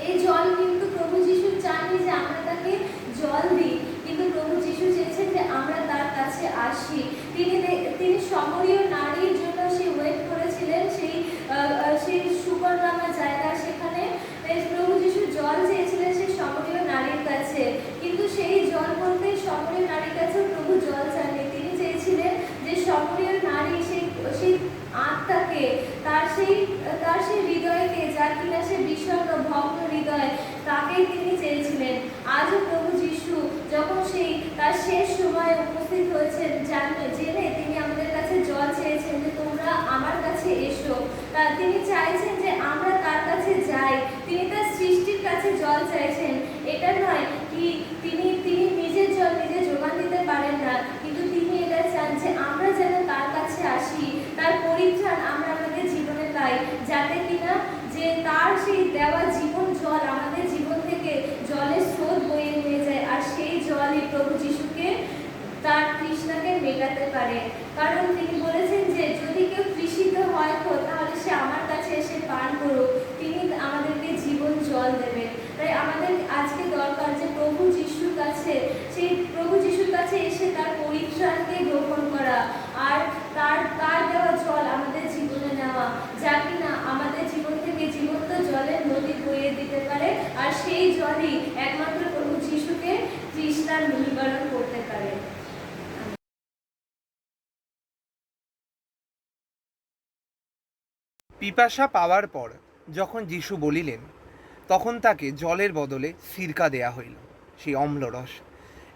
এই জল কিন্তু প্রভু যিশু চাননি যে আমরা তাকে জল দিই, কিন্তু প্রভু যিশু চেয়েছেন যে আমরা তার কাছে আসি। তিনি সমরীয় নারীর জন্য সেই ওয়েট করেছিলেন, সেই সুকরনামা জায়গা, সেখানে প্রভু যিশু জল চেয়েছিলেন সেই সমরীয় নারীর কাছে। কিন্তু সেই জল বলতে সমরীয় নারীর কাছে প্রভু জল চাননি। তিনি চেয়েছিলেন যে সমরীয় নারী সেই আত্মাকে, তার সেই শেষ সময়ে উপস্থিত হয়েছেন জেনে তিনি আমাদের কাছে জল চেয়েছেন যে তোমরা আমার কাছে এসো। তিনি চাইছেন যে আমরা তার কাছে যাই, তিনি তার সৃষ্টির কাছে জল চাইছেন। এটা নয় কি তিনি নিজের জল নিজে যোগান দিতে পারেন না, কিন্তু তিনি এটা চান যে আমরা যেন তার কাছে আসি, তার পরিত্রাণ আমরা আমাদের জীবনে পাই, যাতে কিনা যে তার সেই দেওয়া জীবন জল আমাদের জীবন থেকে জলের স্রোত বয়ে নিয়ে যায়, আর সেই জলই প্রভু যিশুকে তার তৃষ্ণাকে মেটাতে পারে। কারণ তিনি বলেছেন যে যদি কেউ তৃষিত হয় তো তাহলে সে আমার কাছে এসে পান করুক, তিনি আমাদেরকে জীবন জল দেবেন। তাই আমাদের আজকে দরকার যে প্রভু যিশুর কাছে, সেই প্রভু যিশুর কাছে এসে তার পরিত্রাণকে গ্রহণ করা, আর তার দেওয়া জল আমাদের জীবনে নেওয়া, যা কিনা আমাদের জীবন থেকে জীবন্ত জলের নদী বইয়ে দিতে পারে, আর সেই জলই একমাত্র প্রভু যিশুকে তৃষ্ণার নিবারণ করতে পারে। পিপাসা পাওয়ার পর যখন যিশু বলিলেন, তখন তাকে জলের বদলে সিরকা দেয়া হইল, সেই অম্লরস।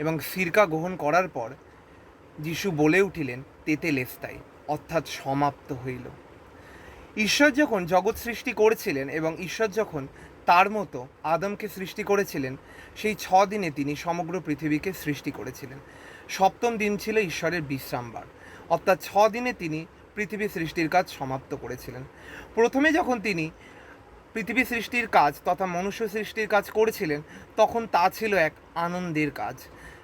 এবং সিরকা গ্রহণ করার পর যিশু বলে উঠিলেন, তেতেলেস্তাই, অর্থাৎ সমাপ্ত হইল। ঈশ্বর যখন জগৎ সৃষ্টি করেছিলেন এবং ঈশ্বর যখন তার মতো আদমকে সৃষ্টি করেছিলেন, সেই 6 দিনে তিনি সমগ্র পৃথিবীকে সৃষ্টি করেছিলেন। 7ম দিন ছিল ঈশ্বরের বিশ্রামবার, অর্থাৎ 6 দিনে তিনি পৃথিবী সৃষ্টির কাজ সমাপ্ত করেছিলেন। প্রথমে যখন তিনি পৃথিবী সৃষ্টির কাজ তথা মনুষ্য সৃষ্টির কাজ করেছিলেন, তখন তা ছিল এক আনন্দের কাজ,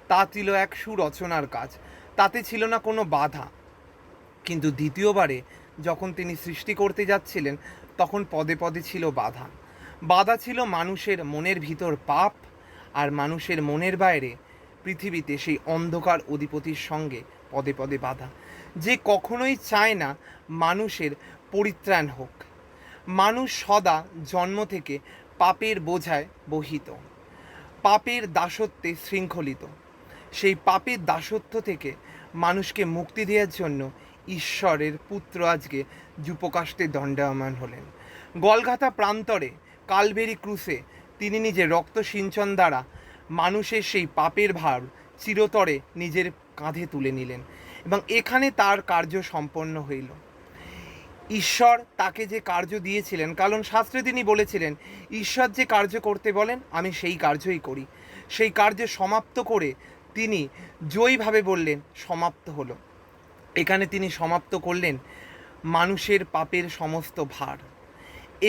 তা ছিল এক সুরচনার কাজ, তাতে ছিল না কোনো বাধা। কিন্তু দ্বিতীয়বারে যখন তিনি সৃষ্টি করতে যাচ্ছিলেন, তখন পদে পদে ছিল বাধা। বাধা ছিল মানুষের মনের ভিতর পাপ, আর মানুষের মনের বাইরে পৃথিবীতে সেই অন্ধকার অধিপতির সঙ্গে পদে পদে বাধা, যে কখনোই চায় না মানুষের পরিত্রাণ হোক। মানুষ সদা জন্ম থেকে পাপের বোঝায় বহিত, পাপের দাসত্বে শৃঙ্খলিত। সেই পাপের দাসত্ব থেকে মানুষকে মুক্তি দেওয়ার জন্য ঈশ্বরের পুত্র আজকে যুপকাষ্ঠে দণ্ডায়মান হলেন। গলগাথা প্রান্তরে কালভেরি ক্রুশে তিনি নিজের রক্ত সিঞ্চন দ্বারা মানুষের সেই পাপের ভার চিরতরে নিজের কাঁধে তুলে নিলেন, এবং এখানে তার কার্য সম্পন্ন হইল। ঈশ্বর তাকে যে কার্য দিয়েছিলেন, কারণ শাস্ত্রে তিনি বলেছিলেন, ঈশ্বর যে কার্য করতে বলেন আমি সেই কার্যই করি। সেই কার্য সমাপ্ত করে তিনি জয়ীভাবে বললেন, সমাপ্ত হলো। এখানে তিনি সমাপ্ত করলেন মানুষের পাপের সমস্ত ভার,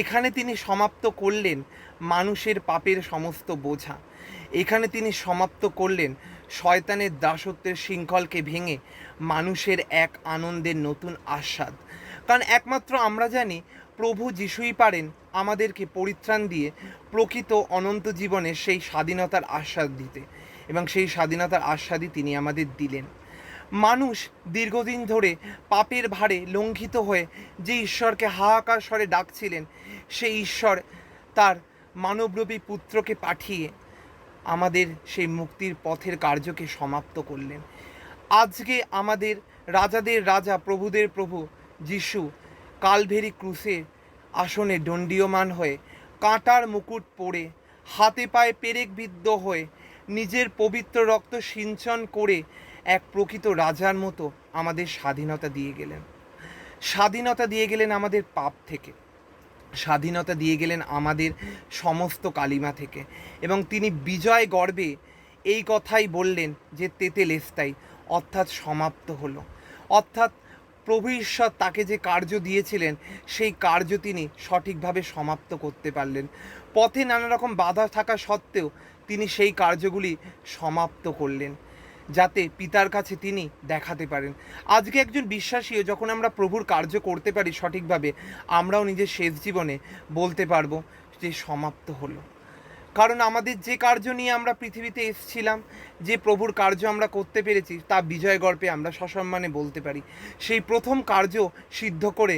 এখানে তিনি সমাপ্ত করলেন মানুষের পাপের সমস্ত বোঝা, এখানে তিনি সমাপ্ত করলেন শয়তানের দাসত্বের শৃঙ্খলকে ভেঙে মানুষের এক আনন্দের নতুন আস্বাদ। কারণ একমাত্র আমরা জানি প্রভু যিশুই পারেন আমাদেরকে পরিত্রাণ দিয়ে প্রকৃত অনন্ত জীবনের সেই স্বাধীনতার আস্বাদ দিতে, এবং সেই স্বাধীনতার আস্বাদই তিনি আমাদের দিলেন। মানুষ দীর্ঘদিন ধরে পাপের ভারে লঙ্ঘিত হয়ে যে ঈশ্বরকে হাহাকার স্বরে ডাকছিলেন, সেই ঈশ্বর তার মানবরূপী পুত্রকে পাঠিয়ে আমাদের সেই মুক্তির পথের কার্যকে সমাপ্ত করলেন। আজকে আমাদের রাজাদের রাজা প্রভুদের প্রভু যিশু কালভেরি ক্রুশে আসনে দণ্ডীয়মান হয়ে কাঁটার মুকুট পরে হাতে পায়ে পেরেক বিদ্ধ হয়ে নিজের পবিত্র রক্ত সিঞ্চন করে এক প্রকৃত রাজার মতো আমাদের স্বাধীনতা দিয়ে গেলেন। স্বাধীনতা দিয়ে গেলেন আমাদের পাপ থেকে, স্বাধীনতা দিয়ে গেলেন আমাদের সমস্ত কালিমা থেকে, এবং তিনি বিজয় গর্বে এই কথাই বললেন যে তেতেলেস্তাই, অর্থাৎ সমাপ্ত হলো। অর্থাৎ প্রভু ঈশ্বর তাকে যে কার্য দিয়েছিলেন সেই কার্য তিনি সঠিকভাবে সমাপ্ত করতে পারলেন। পথে নানা রকম বাধা থাকা সত্ত্বেও তিনি সেই কার্যগুলি সমাপ্ত করলেন, যাতে পিতার কাছে তিনি দেখাতে পারেন। আজকে একজন বিশ্বাসীও যখন আমরা প্রভুর কার্য করতে পারি সঠিকভাবে, আমরাও নিজের শেষ জীবনে বলতে পারবো যে সমাপ্ত হলো। কারণ আমাদের যে কার্য নিয়ে আমরা পৃথিবীতে এসেছিলাম, যে প্রভুর কার্য আমরা করতে পেরেছি, তা বিজয় গর্বে আমরা সসম্মানে বলতে পারি। সেই প্রথম কার্য সিদ্ধ করে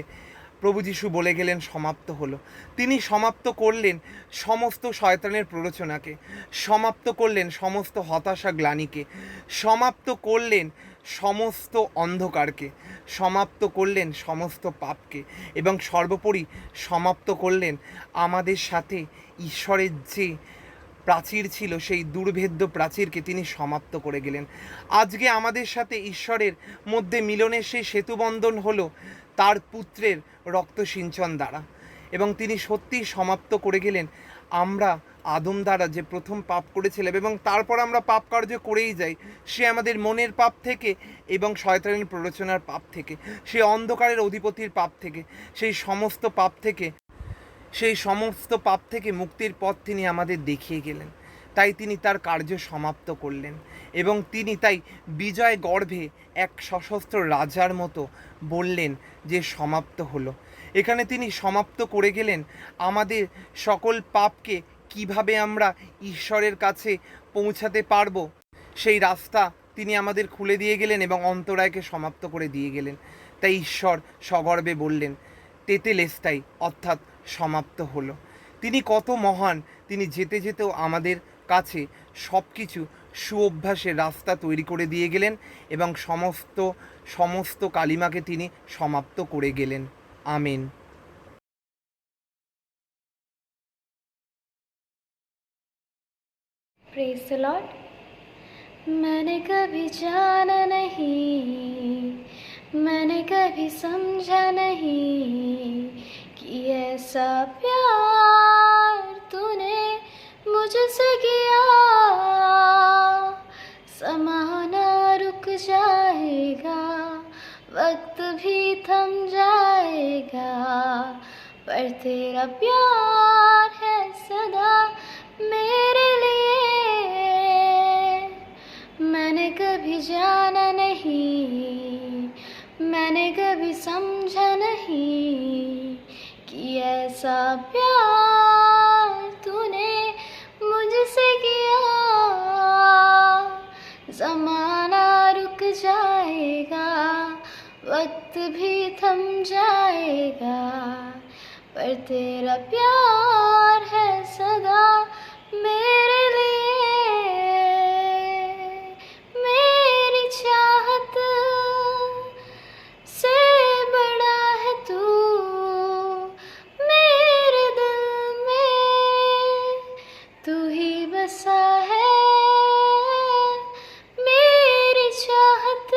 প্রভু যিশু বলে গেলেন সমাপ্ত হলো। তিনি সমাপ্ত করলেন সমস্ত শয়তানের প্ররোচনাকে, সমাপ্ত করলেন সমস্ত হতাশা গ্লানিকে, সমাপ্ত করলেন সমস্ত অন্ধকারকে, সমাপ্ত করলেন সমস্ত পাপকে, এবং সর্বোপরি সমাপ্ত করলেন আমাদের সাথে ঈশ্বরের যে প্রাচীর ছিল, সেই দুর্ভেদ্য প্রাচীরকে তিনি সমাপ্ত করে গেলেন। আজকে আমাদের সাথে ঈশ্বরের মধ্যে মিলনের সেই সেতুবন্ধন হলো তার পুত্রের রক্তসিঞ্চন দ্বারা, এবং তিনি সত্যিই সমাপ্ত করে গেলেন আমরা আদম দ্বারা যে প্রথম পাপ করেছিলাম এবং তারপর আমরা পাপ কার্য করেই যাই, সে আমাদের মনের পাপ থেকে এবং শয়তানের প্ররোচনার পাপ থেকে, সেই অন্ধকারের অধিপতির পাপ থেকে, সেই সমস্ত পাপ থেকে মুক্তির পথ তিনি আমাদের দেখিয়ে গেলেন। তাই তিনি তার কার্য সমাপ্ত করলেন এবং তিনি তাই বিজয় গর্ভে এক সশস্ত্র রাজার মতো বললেন যে সমাপ্ত হলো। এখানে তিনি সমাপ্ত করে গেলেন আমাদের সকল পাপকে কিভাবে আমরা ঈশ্বরের কাছে পৌঁছাতে পারবো সেই রাস্তা তিনি আমাদের খুলে দিয়ে গেলেন এবং অন্তরায়কে সমাপ্ত করে দিয়ে গেলেন। তাই ঈশ্বর সগর্বে বললেন তেতেলেস্তাই, অর্থাৎ সমাপ্ত হলো। তিনি কত মহান, তিনি যেতে যেতেও আমাদের কাছে সব কিছু সুঅভ্যাসের রাস্তা তৈরি করে দিয়ে গেলেন এবং সমস্ত কালিমাকে তিনি সমাপ্ত করে গেলেন। আমিন। Praise the Lord. मैंने कभी जाना नहीं, मैंने कभी समझा नहीं कि ऐसा प्यार तूने मुझसे किया। ज़माना रुक जाएगा, वक्त भी थम जाएगा, पर तेरा प्यार है सदा मेरे लिए। मैंने कभी जाना नहीं, मैंने कभी समझा नहीं कि ऐसा प्यार तूने मुझसे किया। ज़माना रुक जाएगा, वक्त भी थम जाएगा, पर तेरा प्यार है सदा मेरे लिए। मेरी चाहत से बड़ा है तू, मेरे दिल में तू ही बसा है। मेरी चाहत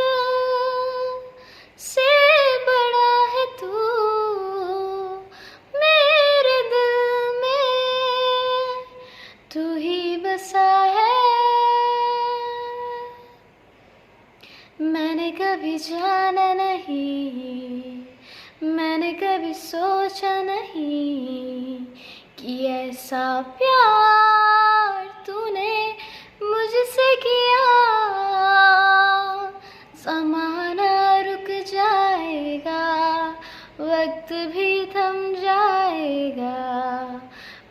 से बड़ा है तू, मेरे दिल में तू ही बसा है। मैंने कभी जाना नहीं, मैंने कभी सोचा नहीं कि ऐसा प्यार तूने मुझसे किया। ज़माना रुक जाएगा, वक्त भी थम जाएगा,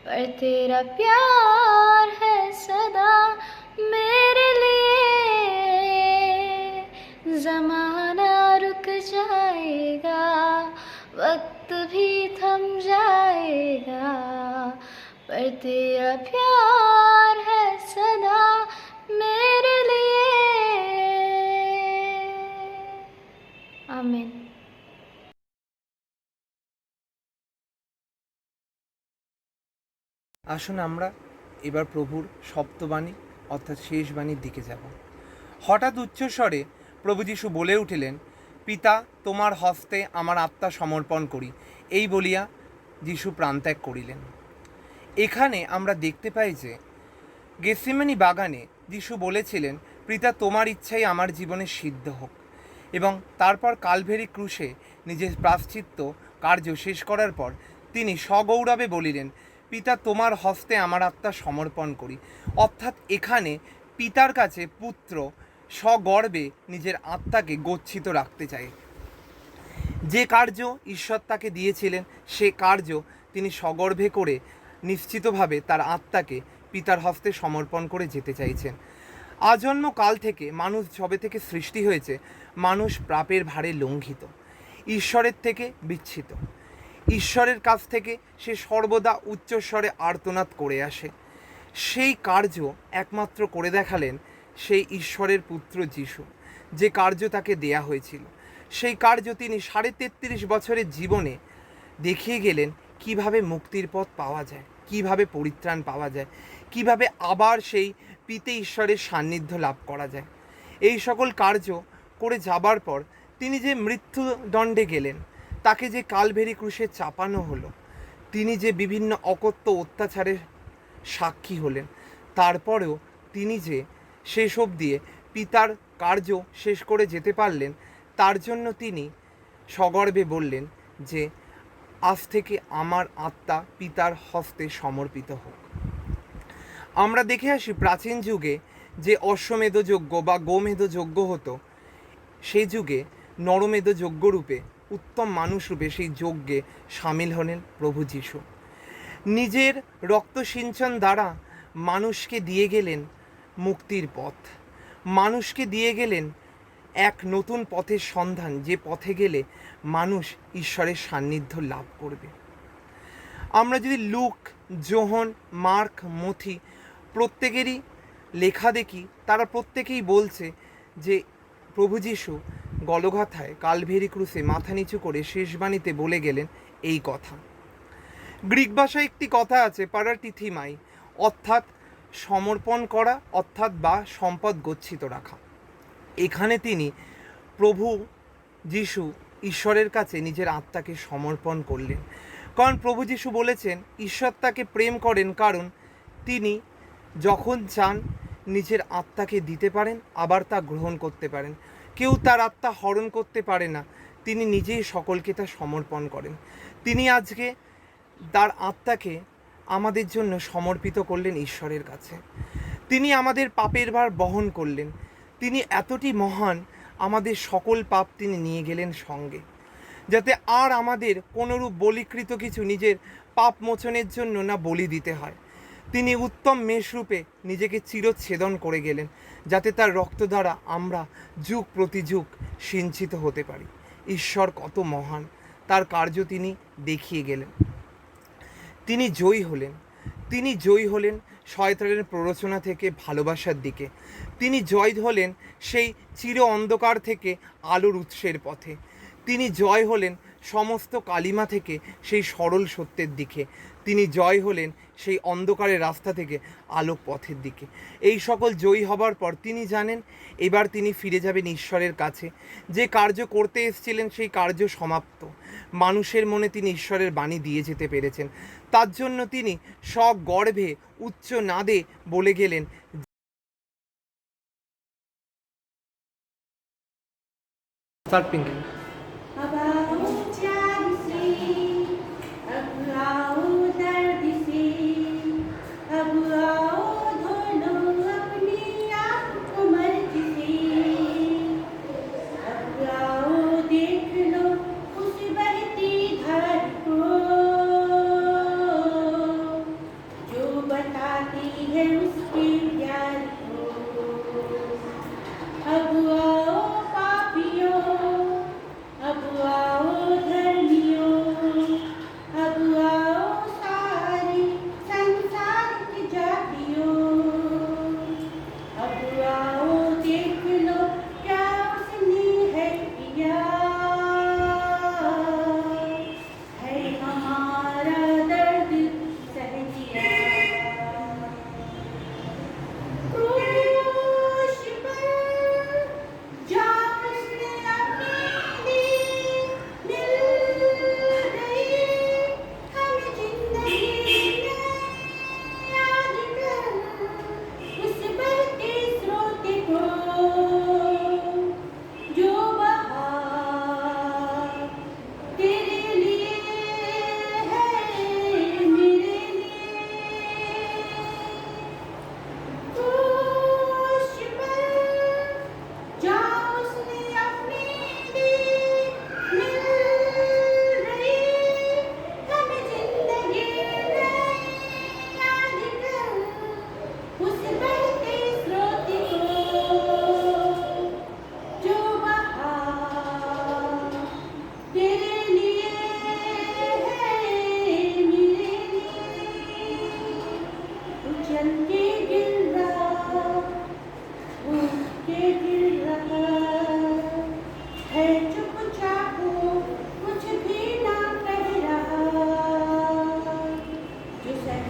पर तेरा प्यार है सदा मेरे लिए। ज़माना रुक जाएगा, वक्त भी थम जाएगा, पर तेरा प्यार है सदा मेरे लिए। आमीन। আসুন আমরা এবার প্রভুর সপ্তবাণী অর্থাৎ শেষ বাণীর দিকে যাব। হঠাৎ উচ্চস্বরে প্রভু যীশু বলে উঠিলেন, পিতা তোমার হস্তে আমার আত্মা সমর্পণ করি, এই বলিয়া যীশু প্রাণত্যাগ করিলেন। এখানে আমরা দেখতে পাই যে গেতসেমানি বাগানে যীশু বলেছিলেন, পিতা তোমার ইচ্ছাই আমার জীবনে সিদ্ধ হোক, এবং তারপর কালভেরি ক্রুশে নিজের প্রায়শ্চিত্ত কার্য শেষ করার পর তিনি সগৌরবে বলিলেন, পিতা তোমার হস্তে আমার আত্মা সমর্পণ করি। অর্থাৎ এখানে পিতার কাছে পুত্র সগর্বে নিজের আত্মাকে গচ্ছিত রাখতে চায়। যে কার্য ঈশ্বর তাকে দিয়েছিলেন সে কার্য তিনি সগর্বে করে নিশ্চিতভাবে তার আত্মাকে পিতার হস্তে সমর্পণ করে যেতে চাইছেন। আজন্ম কাল থেকে মানুষ যবে থেকে সৃষ্টি হয়েছে, মানুষ পাপের ভারে লঙ্ঘিত, ঈশ্বরের থেকে বিচ্ছিত। ঈশ্বরের কাছ থেকে সে সর্বদা উচ্চস্বরে আর্তনাদ করে আসে। সেই কার্য একমাত্র করে দেখালেন সেই ঈশ্বরের পুত্র যীশু, যে কার্য তাকে দেয়া হয়েছিল। সেই কার্য তিনি 33.5 বছরের জীবনে দেখিয়ে গেলেন কিভাবে মুক্তির পথ পাওয়া যায়। কিভাবে পরিত্রাণ পাওয়া যায়, কিভাবে আবার সেই পিতে ঈশ্বরের সান্নিধ্য লাভ করা যায়। এই সকল কার্য করে যাবার পর তিনি যে মৃত্যুদণ্ডে গেলেন, তাকে যে কালভেরি ক্রুশে চাপানো হলো, তিনি যে বিভিন্ন অকথ্য অত্যাচারের সাক্ষী হলেন, তারপরেও তিনি যে শেষ দিয়ে পিতার কার্য শেষ করে যেতে পারলেন, তার জন্য তিনি সগর্বে বললেন যে আজ থেকে আমার আত্মা পিতার হস্তে সমর্পিত হোক। আমরা দেখে আসি প্রাচীন যুগে যে অশ্বমেধ যজ্ঞ বা গোমেধ যজ্ঞ হতো, সেই যুগে নরমেধ যজ্ঞরূপে উত্তম মানুষরূপে সেই যজ্ঞে সামিল হলেন প্রভু যীশু। নিজের রক্ত সিঞ্চন দ্বারা মানুষকে দিয়ে গেলেন মুক্তির পথ, মানুষকে দিয়ে গেলেন এক নতুন পথের সন্ধান, যে পথে গেলে মানুষ ঈশ্বরের সান্নিধ্য লাভ করবে। আমরা যদি লুক, যোহন, মার্ক, মথি প্রত্যেকেরই লেখা দেখি, তারা প্রত্যেকেই বলছে যে প্রভু যীশু গলগাথায় কালভেরি ক্রুশে মাথা নিচু করে শেষবাণীতে বলে গেলেন এই কথা। গ্রিক ভাষায় একটি কথা আছে, পারাটিথিমাই, অর্থাৎ সমর্পণ করা, অর্থাৎ বা সম্পদ গচ্ছিত রাখা। এখানে তিনি প্রভু যীশু ঈশ্বরের কাছে নিজের আত্মাকে সমর্পণ করলেন। কারণ প্রভু যীশু বলেছেন ঈশ্বর তাকে প্রেম করেন, কারণ তিনি যখন চান নিজের আত্মাকে দিতে পারেন, আবার তা গ্রহণ করতে পারেন। কেউ তার আত্মা হরণ করতে পারে না, তিনি নিজেই সকলকে তা সমর্পণ করেন। তিনি আজকে তার আত্মাকে আমাদের জন্য সমর্পিত করলেন ঈশ্বরের কাছে। তিনি আমাদের পাপের ভার বহন করলেন। তিনি এতটি মহান, আমাদের সকল পাপ তিনি নিয়ে গেলেন সঙ্গে, যাতে আর আমাদের কোনোরূপ বলিকৃত কিছু নিজের পাপ মোচনের জন্য না বলি দিতে হয়। তিনি উত্তম মেষরূপে নিজেকে চিরচ্ছেদন করে গেলেন, যাতে তার রক্ত দ্বারা আমরা যুগ প্রতি যুগ সিঞ্চিত হতে পারি। ঈশ্বর কত মহান, তার কার্য তিনি দেখিয়ে গেলেন। তিনি জয়ী হলেন, তিনি জয়ী হলেন শয়তানের প্ররোচনা থেকে ভালোবাসার দিকে। তিনি জয় হলেন সেই চির অন্ধকার থেকে আলোর উৎসের পথে। তিনি জয় হলেন সমস্ত কালিমা থেকে সেই সরল সত্যের দিকে। তিনি জয় হলেন সেই অন্ধকারের রাস্তা থেকে আলোক পথের দিকে। এই সকল জয়ী হবার পর তিনি জানেন এবার তিনি ফিরে যাবেন ঈশ্বরের কাছে। যে কার্য করতে এসেছিলেন সেই কার্য সমাপ্ত। মানুষের মনে তিনি ঈশ্বরের বাণী দিয়ে যেতে পেরেছেন। তার জন্য তিনি সগর্বে উচ্চ নাদে বলে গেলেন, अब आओ चाँद से, अब आओ दर्द से, अब आओ धो लो अपनी आप को मर्ज से, अब आओ देख लो उस बहती धार को, जो बताती है उसके प्यार को। अब आओ पापियों, अब आओ धर्मियों, अब आओ सारी संसार की जातियों, अब आओ देख लो क्या उसने है किया, है हमारा दर्द सह दिया। क्रूस पर जा उसने अपनी दी, मिल गई हमें जिंदगी याद कर उस बहते स्रोत को, जो बहा तेरे लिए है मेरे लिए। क्रूस पर जा उसने अपनी दी, मिल गई हमें जिंदगी याद कर उस बहते स्रोत को, जो बहा तेरे लिए है मेरे लिए। उछल के गिर रहा, उठ के गिर रहा, है चुपचाप कुछ भी ना कह रहा, जो सह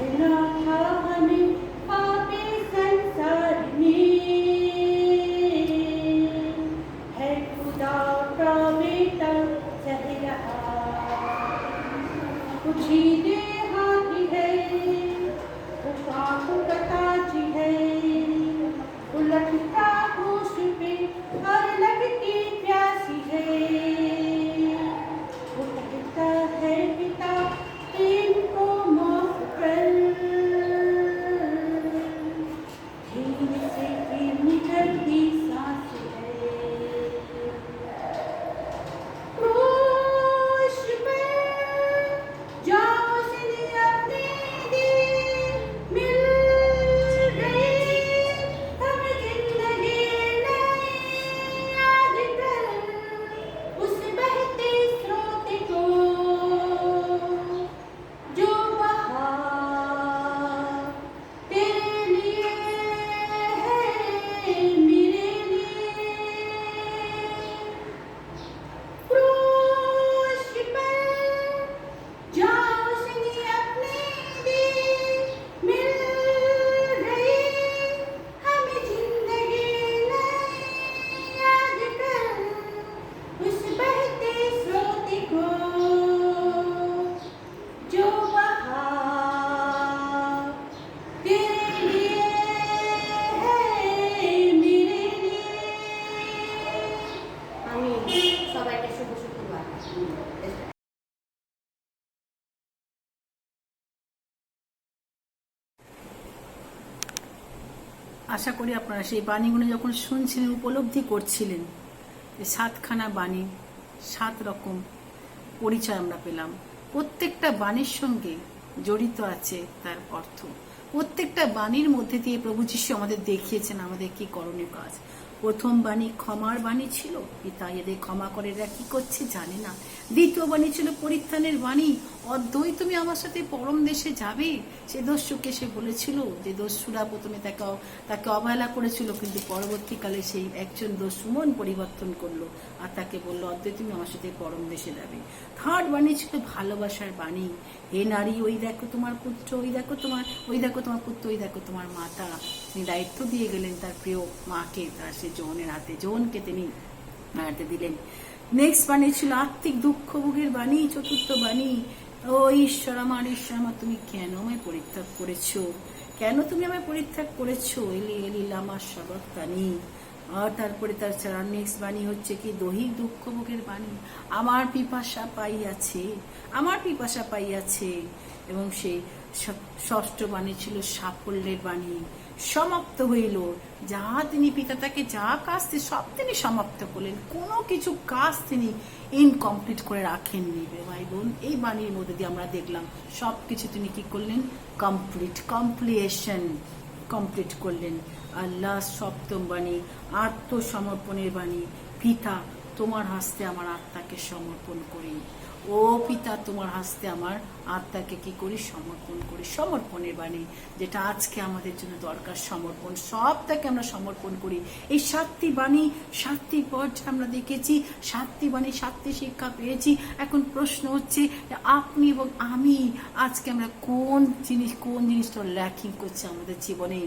আশা করি আপনারা সেই বাণীগুলো যখন শুনছিলেন, উপলব্ধি করছিলেন, এই 7খানা বাণী, 7 রকম পরিচয় আমরা পেলাম। প্রত্যেকটা বাণীর সঙ্গে জড়িত আছে তার অর্থ। প্রত্যেকটা বাণীর মধ্যে দিয়ে প্রভু যীশু আমাদের দেখিয়েছেন আমাদের কি করণীয় কাজ। প্রথম বাণী ক্ষমার বাণী ছিল, পিতা এদের ক্ষমা করে এরা কি করছে জানে না। দ্বিতীয় বাণী ছিল পরিত্রাণের বাণী, অদ্বৈ তুমি আমার সাথে পরম দেশে যাবে। সে দস্যুকে সে বলেছিল, যে দস্যুরা প্রথমে তাকে অবহেলা করেছিল, কিন্তু পরবর্তীকালে সেই একজন দস্যু মন পরিবর্তন করলো আর তাকে বললো, অদ্বৈ তুমি আমার সাথে পরম দেশে যাবে। থার্ড বাণী ছিল ভালোবাসার বাণী, হে নারী ওই দেখো তোমার পুত্র, ওই দেখো তোমার পুত্র, ওই দেখো তোমার মাতা। তিনি দায়িত্ব দিয়ে গেলেন তার প্রিয় মাকে, তার সে জনের হাতে, জনকে তিনি হাতে দিলেন। নেক্সট বাণী ছিল আত্মিক দুঃখ ভোগের বাণী, চতুর্থ বাণী, ও ঈশ্বর আমার তুমি কেন আমায় পরিত্যাগ করেছো, কেন তুমি আমায় পরিত্যাগ করেছো, এলি এলি লামা সাবাক্তানি। আর তারপরে তার নেক্সট বাণী হচ্ছে কি দৈহিক দুঃখ ভোগের বাণী, আমার পিপাসা পাইয়াছে। এবং সেই ষষ্ঠ বাণী ছিল সাফল্যের বাণী, সমাপ্ত হইল। যা তিনি পিতা তাকে যা কাজ সব তিনি সমাপ্ত করলেন, কোনো কিছু কাজ তিনি ইনকমপ্লিট করে রাখেননি। ভাই বোন, এই বাণীর মধ্যে দিয়ে আমরা দেখলাম সবকিছু তিনি কি করলেন, কমপ্লিট করলেন। আর লাস্ট সপ্তম বাণী আত্মসমর্পণের বাণী, পিতা তোমার হস্তে আমার আত্মাকে সমর্পণ করি। ও পিতা তোমার হস্তে আমার আত্মাকে কি করি, সমর্পণ করি। সমর্পণের বাণী, যেটা আজকে আমাদের জন্য দরকার, সমর্পণ, সবটাকে আমরা সমর্পণ করি। এই 7টি বাণী, 7টি পর্যায়ে আমরা দেখেছি, 7টি বাণী, 7টি শিক্ষা পেয়েছি। এখন প্রশ্ন হচ্ছে আপনি এবং আমি আজকে আমরা কোন জিনিসটা ল্যাকিং করছে আমাদের জীবনে,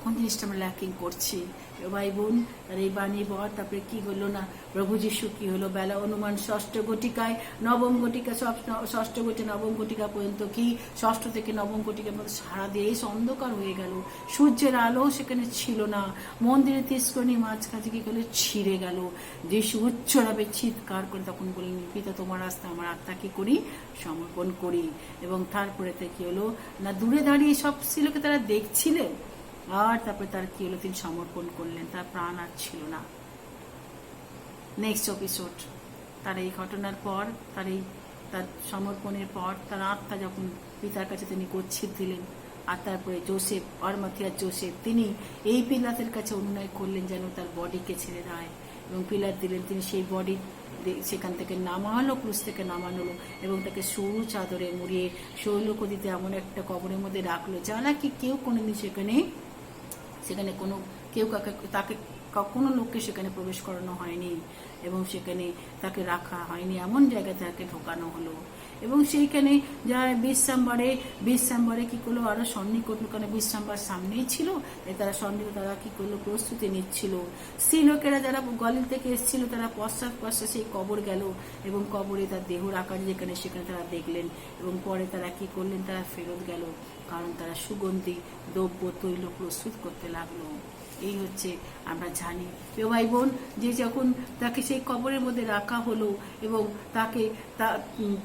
কোন জিনিসটা আমরা ল্যাকিং করছি। ভাই বোন, আর এই বাণী বর তারপরে কি হলো না, প্রভু যীশু কি হলো, বেলা অনুমান 6ষ্ঠ ঘটিকায়, নবম ঘটিকা, 6ষ্ঠ ঘটে নবম ঘটিকা পর্যন্ত কি, 6ষ্ঠ থেকে নবম ঘটিকার মধ্যে সারা দেশ অন্ধকার হয়ে গেল, সূর্যের আলো সেখানে ছিল না, মন্দিরের তিস্করণী মাঝখানে কি করলো, ছিঁড়ে গেল। যীশু উচ্চভাবে চিৎকার করে তখন বললেন, পিতা তোমার রাস্তা আমার আত্মা কি করি, সমর্পণ করি। এবং তারপরে কি হলো না, দূরে দাঁড়িয়ে সব ছিলকে তারা দেখছিলেন, আর তারপরে তার কি হলো, তিনি সমর্পণ করলেন, তার প্রাণ আর ছিল না। নেক্সট এপিসোড, তার এই ঘটনার পর, তার সমর্পণের পর তার আত্মা যখন পিতার কাছে তিনি গচ্ছিত দিলেন, আর তারপরে জোসেফ, আরমাথিয়ার জোসেফ, তিনি এই পিলাতের কাছে অনুনয় করলেন যেন তার বডিকে ছেড়ে দেয়, এবং পিলাত দিলেন, তিনি সেই বডি সেখান থেকে নামালো, ক্রুশ থেকে নামানো, এবং তাকে সরু চাদরে মুড়িয়ে শৈলকদিতে এমন একটা কবরের মধ্যে রাখলো, যা নাকি কেউ কোনোদিন সেখানে কোনো কেউ তাকে কোনো লোককে সেখানে প্রবেশ করানো হয়নি, এবং সেখানে তাকে রাখা হয়নি, এমন জায়গায় তাকে ঢোকানো হলো। এবং সেইখানে যারা বিশ্রামবারে কি করলো, আরো সন্নিকট, কারণ বিশ্রামবার সামনেই ছিল, তারা তারা কি করলো, প্রস্তুতি নিচ্ছিল। স্ত্রীলোকেরা যারা গলিল থেকে এসেছিল, তারা পশ্চাৎ সেই কবর গেল, এবং কবরে তার দেহ রাখার যেখানে সেখানে তারা দেখলেন, এবং পরে তারা কি করলেন, তারা ফেরত গেল, কারণ তারা সুগন্ধি দ্রব্য তৈল প্রস্তুত করতে লাগলো। এই হচ্ছে আমরা জানি ভাই বোন, যে যখন তাকে সেই কবরের মধ্যে রাখা হলো, এবং তাকে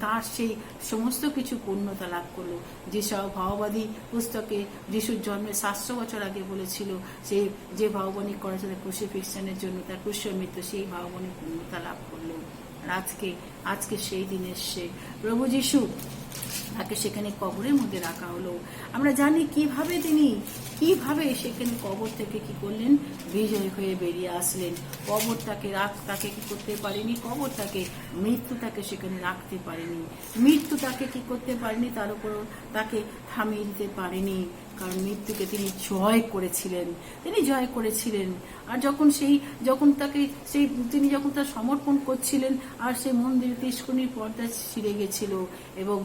তার সেই সমস্ত কিছু পূর্ণতা লাভ করলো, যেসব ভাববাদী পুস্তকে যিশুর জন্মের 700 বছর আগে বলেছিল, সে যে ভাববাণী করেছিল ক্রুসিফিকশনের জন্য, তার ক্রুশের মৃত্যু, সেই ভাববাণী পূর্ণতা লাভ করলো। আর আজকে সেই দিন এসছে, প্রভু যিশু তাকে সেখানে কবরের মধ্যে রাখা হলো। আমরা জানি কিভাবে সেখানে কবর থেকে কি করলেন, বিজয় হয়ে বেরিয়ে আসলেন। কবর তাকে কি করতে পারেনি, কবর মৃত্যু তাকে সেখানে রাখতে পারেনি, মৃত্যু তাকে কি করতে পারেনি, তার উপর তাকে থামিয়ে দিতে পারেনি, কারণ মৃত্যুকে তিনি জয় করেছিলেন। আর যখন তার সমর্পণ করছিলেন, আর সেই মন্দির তিস্করণীর পর্দা ছিঁড়ে গেছিল, এবং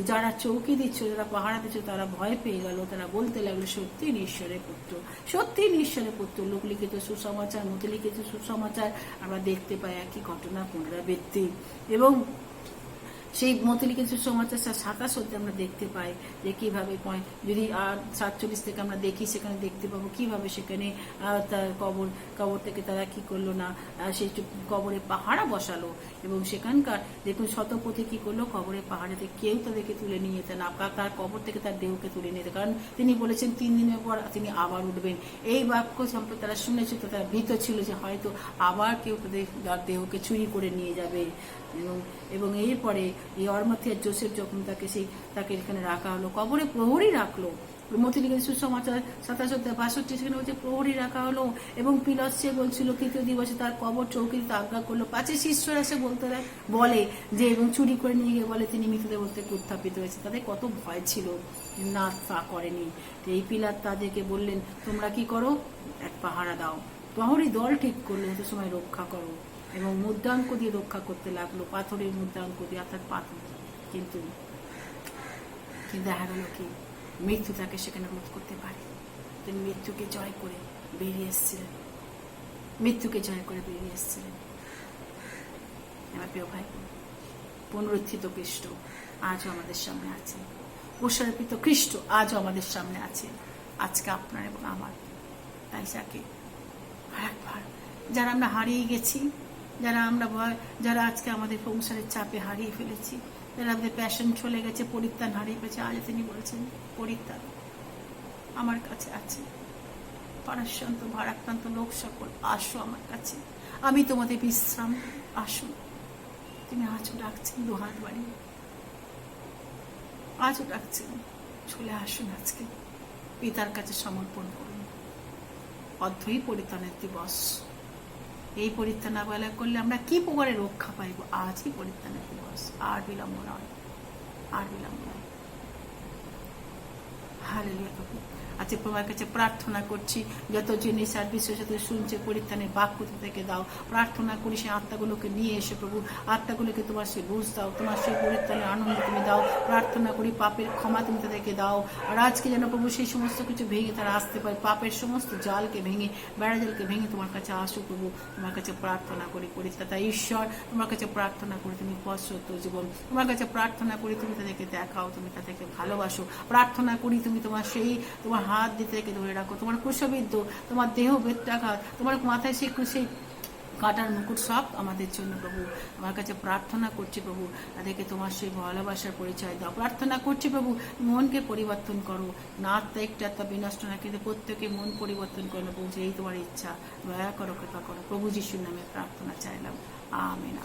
যারা চৌকি দিচ্ছিল, যারা পাহারা দিচ্ছিল, তারা ভয় পেয়ে গেল, তারা বলতে লাগলো, সত্যি ঈশ্বরের পুত্র। লোকলিখিত সুসমাচার, মতিলিখিত সুসমাচার আমরা দেখতে পাই একই ঘটনা পুনরাবৃত্তি। এবং সেই মতিলিখিত সুসমাচার 27 অধ্যায়ে আমরা দেখতে পাই যে কিভাবে যদি 47 থেকে আমরা দেখি, সেখানে দেখতে পাবো কিভাবে সেখানে তার কবর থেকে তারা কি করলো না, সেই কবরে পাহারা বসালো, এবং সেখানকার দেখুন শতপথী কি করলো, কবরে পাহাড়েতে কেউ তাদেরকে তুলে নিয়ে যেতে না, তার কবর থেকে তার দেহকে তুলে নিয়ে যেতে, কারণ তিনি বলেছেন 3 দিনের পর তিনি আবার উঠবেন। এই বাক্য সম্পর্কে তারা শুনেছে, তো তারা ভীত ছিল যে হয়তো আবার কেউ তার দেহকে চুরি করে নিয়ে যাবে। এবং এরপরে এই অরমাথিয়া যোসেফ যখন তাকে এখানে রাখা হলো, কবরে প্রহরী রাখলো। মতিলিখিত সুসমাচার 27 অধ্যায় 62 সেখানে বলছে প্রহরী রাখা হলো, এবং পিলাত সে বলছিল 3য় দিবসে তার কবর চৌকিতে আজ্ঞা করলো। 5 শিষ্যরা সে বলে যে, এবং চুরি করে নিয়ে গিয়ে বলে তিনি মৃতদেহ থেকে উত্থাপিত হয়েছে। তাদের কত ভয় ছিল, না তা করেনি। এই পিলাত তাদেরকে বললেন, তোমরা কি করো, এক পাহারা দাও। প্রহরী দল ঠিক করলো এত সময় রক্ষা করো, এবং মুদ্রাঙ্ক দিয়ে রক্ষা করতে লাগলো, পাথরের মুদ্রাঙ্ক দিয়ে, অর্থাৎ পাথর। কিন্তু দেখা গেল কি, মৃত্যু তাকে সেখানে রোধ করতে পারে। তিনি মৃত্যুকে জয় করে বেরিয়ে এসেছিলেন, আমার প্রিয় ভাই, পুনরুত্থিত খ্রিস্ট আজও আমাদের সামনে আছে, প্রসারিত খ্রিস্ট আজও আমাদের সামনে আছে, আজকে আপনার এবং আমার। তাই যাকে আরেকবার যারা আমরা হারিয়ে গেছি, যারা আজকে আমাদের সংসারের চাপে হারিয়ে ফেলেছি, যারা আমাদের প্যাশন চলে গেছে, পরিত্রাণ হারিয়ে ফেলেছে, আজ তিনি বলেছেন পরিত্রাণ আমার কাছে আছে। পরাশ্রান্ত ভারাক্রান্ত লোক সকল আসো আমার কাছে, আমি তোমাদের বিশ্রাম, আসুন। তিনি আজও ডাকছেন দুহাত বাড়িয়ে, আজও ডাকছেন, চলে আসুন আজকে পিতার কাছে সমর্পণ করুন। অর্ধই পরিত্রাণের দিবস। এই পরিত্রাণ অবহেলা করলে আমরা কি প্রকারে রক্ষা পাইব? আজই পরিত্রাণের দিবস, আর বিলম্ব নয়। হালেলুয়া প্রভু। আজকে তোমার কাছে প্রার্থনা করছি, যত জিনিস আর বিশ্বের সাথে শুনছে পরিত্রাণের বাক্য থেকে দাও। প্রার্থনা করি সেই আত্মাগুলোকে নিয়ে এসে প্রভু, আত্মাগুলোকে তোমার সেই বুঝ দাও, তোমার সেই পরিত্রাণের আনন্দ তুমি দাও। প্রার্থনা করি পাপের ক্ষমা তুমি তাদেরকে দাও। আর আজকে যেন প্রভু সেই সমস্ত কিছু ভেঙে তারা আসতে পারে, পাপের সমস্ত জালকে ভেঙে, বেড়া জালকে ভেঙে তোমার কাছে আসো প্রভু। তোমার কাছে প্রার্থনা করি পরিত্রাতা ঈশ্বর, তোমার কাছে প্রার্থনা করি তুমি পথ সত্য জীবন, তোমার কাছে প্রার্থনা করি তুমি তাদেরকে দেখাও, তুমি তাদেরকে ভালোবাসো। প্রার্থনা করি তুমি তোমার হাত দিতে রেখে ধরে রাখো, তোমার ক্রুশবিদ্ধ, তোমার দেহ বেত্রাঘাত, তোমার মাথায় সেই কাটার মুকুট সব আমাদের জন্য প্রভু। আমার কাছে প্রার্থনা করছি প্রভু, তাদেরকে তোমার সেই ভালোবাসার পরিচয় দাও। প্রার্থনা করছি প্রভু, মনকে পরিবর্তন করো, না আত্মা একটা আত্মা বিনষ্ট না, কিন্তু প্রত্যেকে মন পরিবর্তন করো প্রভু। এই তোমার ইচ্ছা, দয়া করো, কৃপা করো। প্রভু যিশুর নামে প্রার্থনা চাইলাম, আমেন।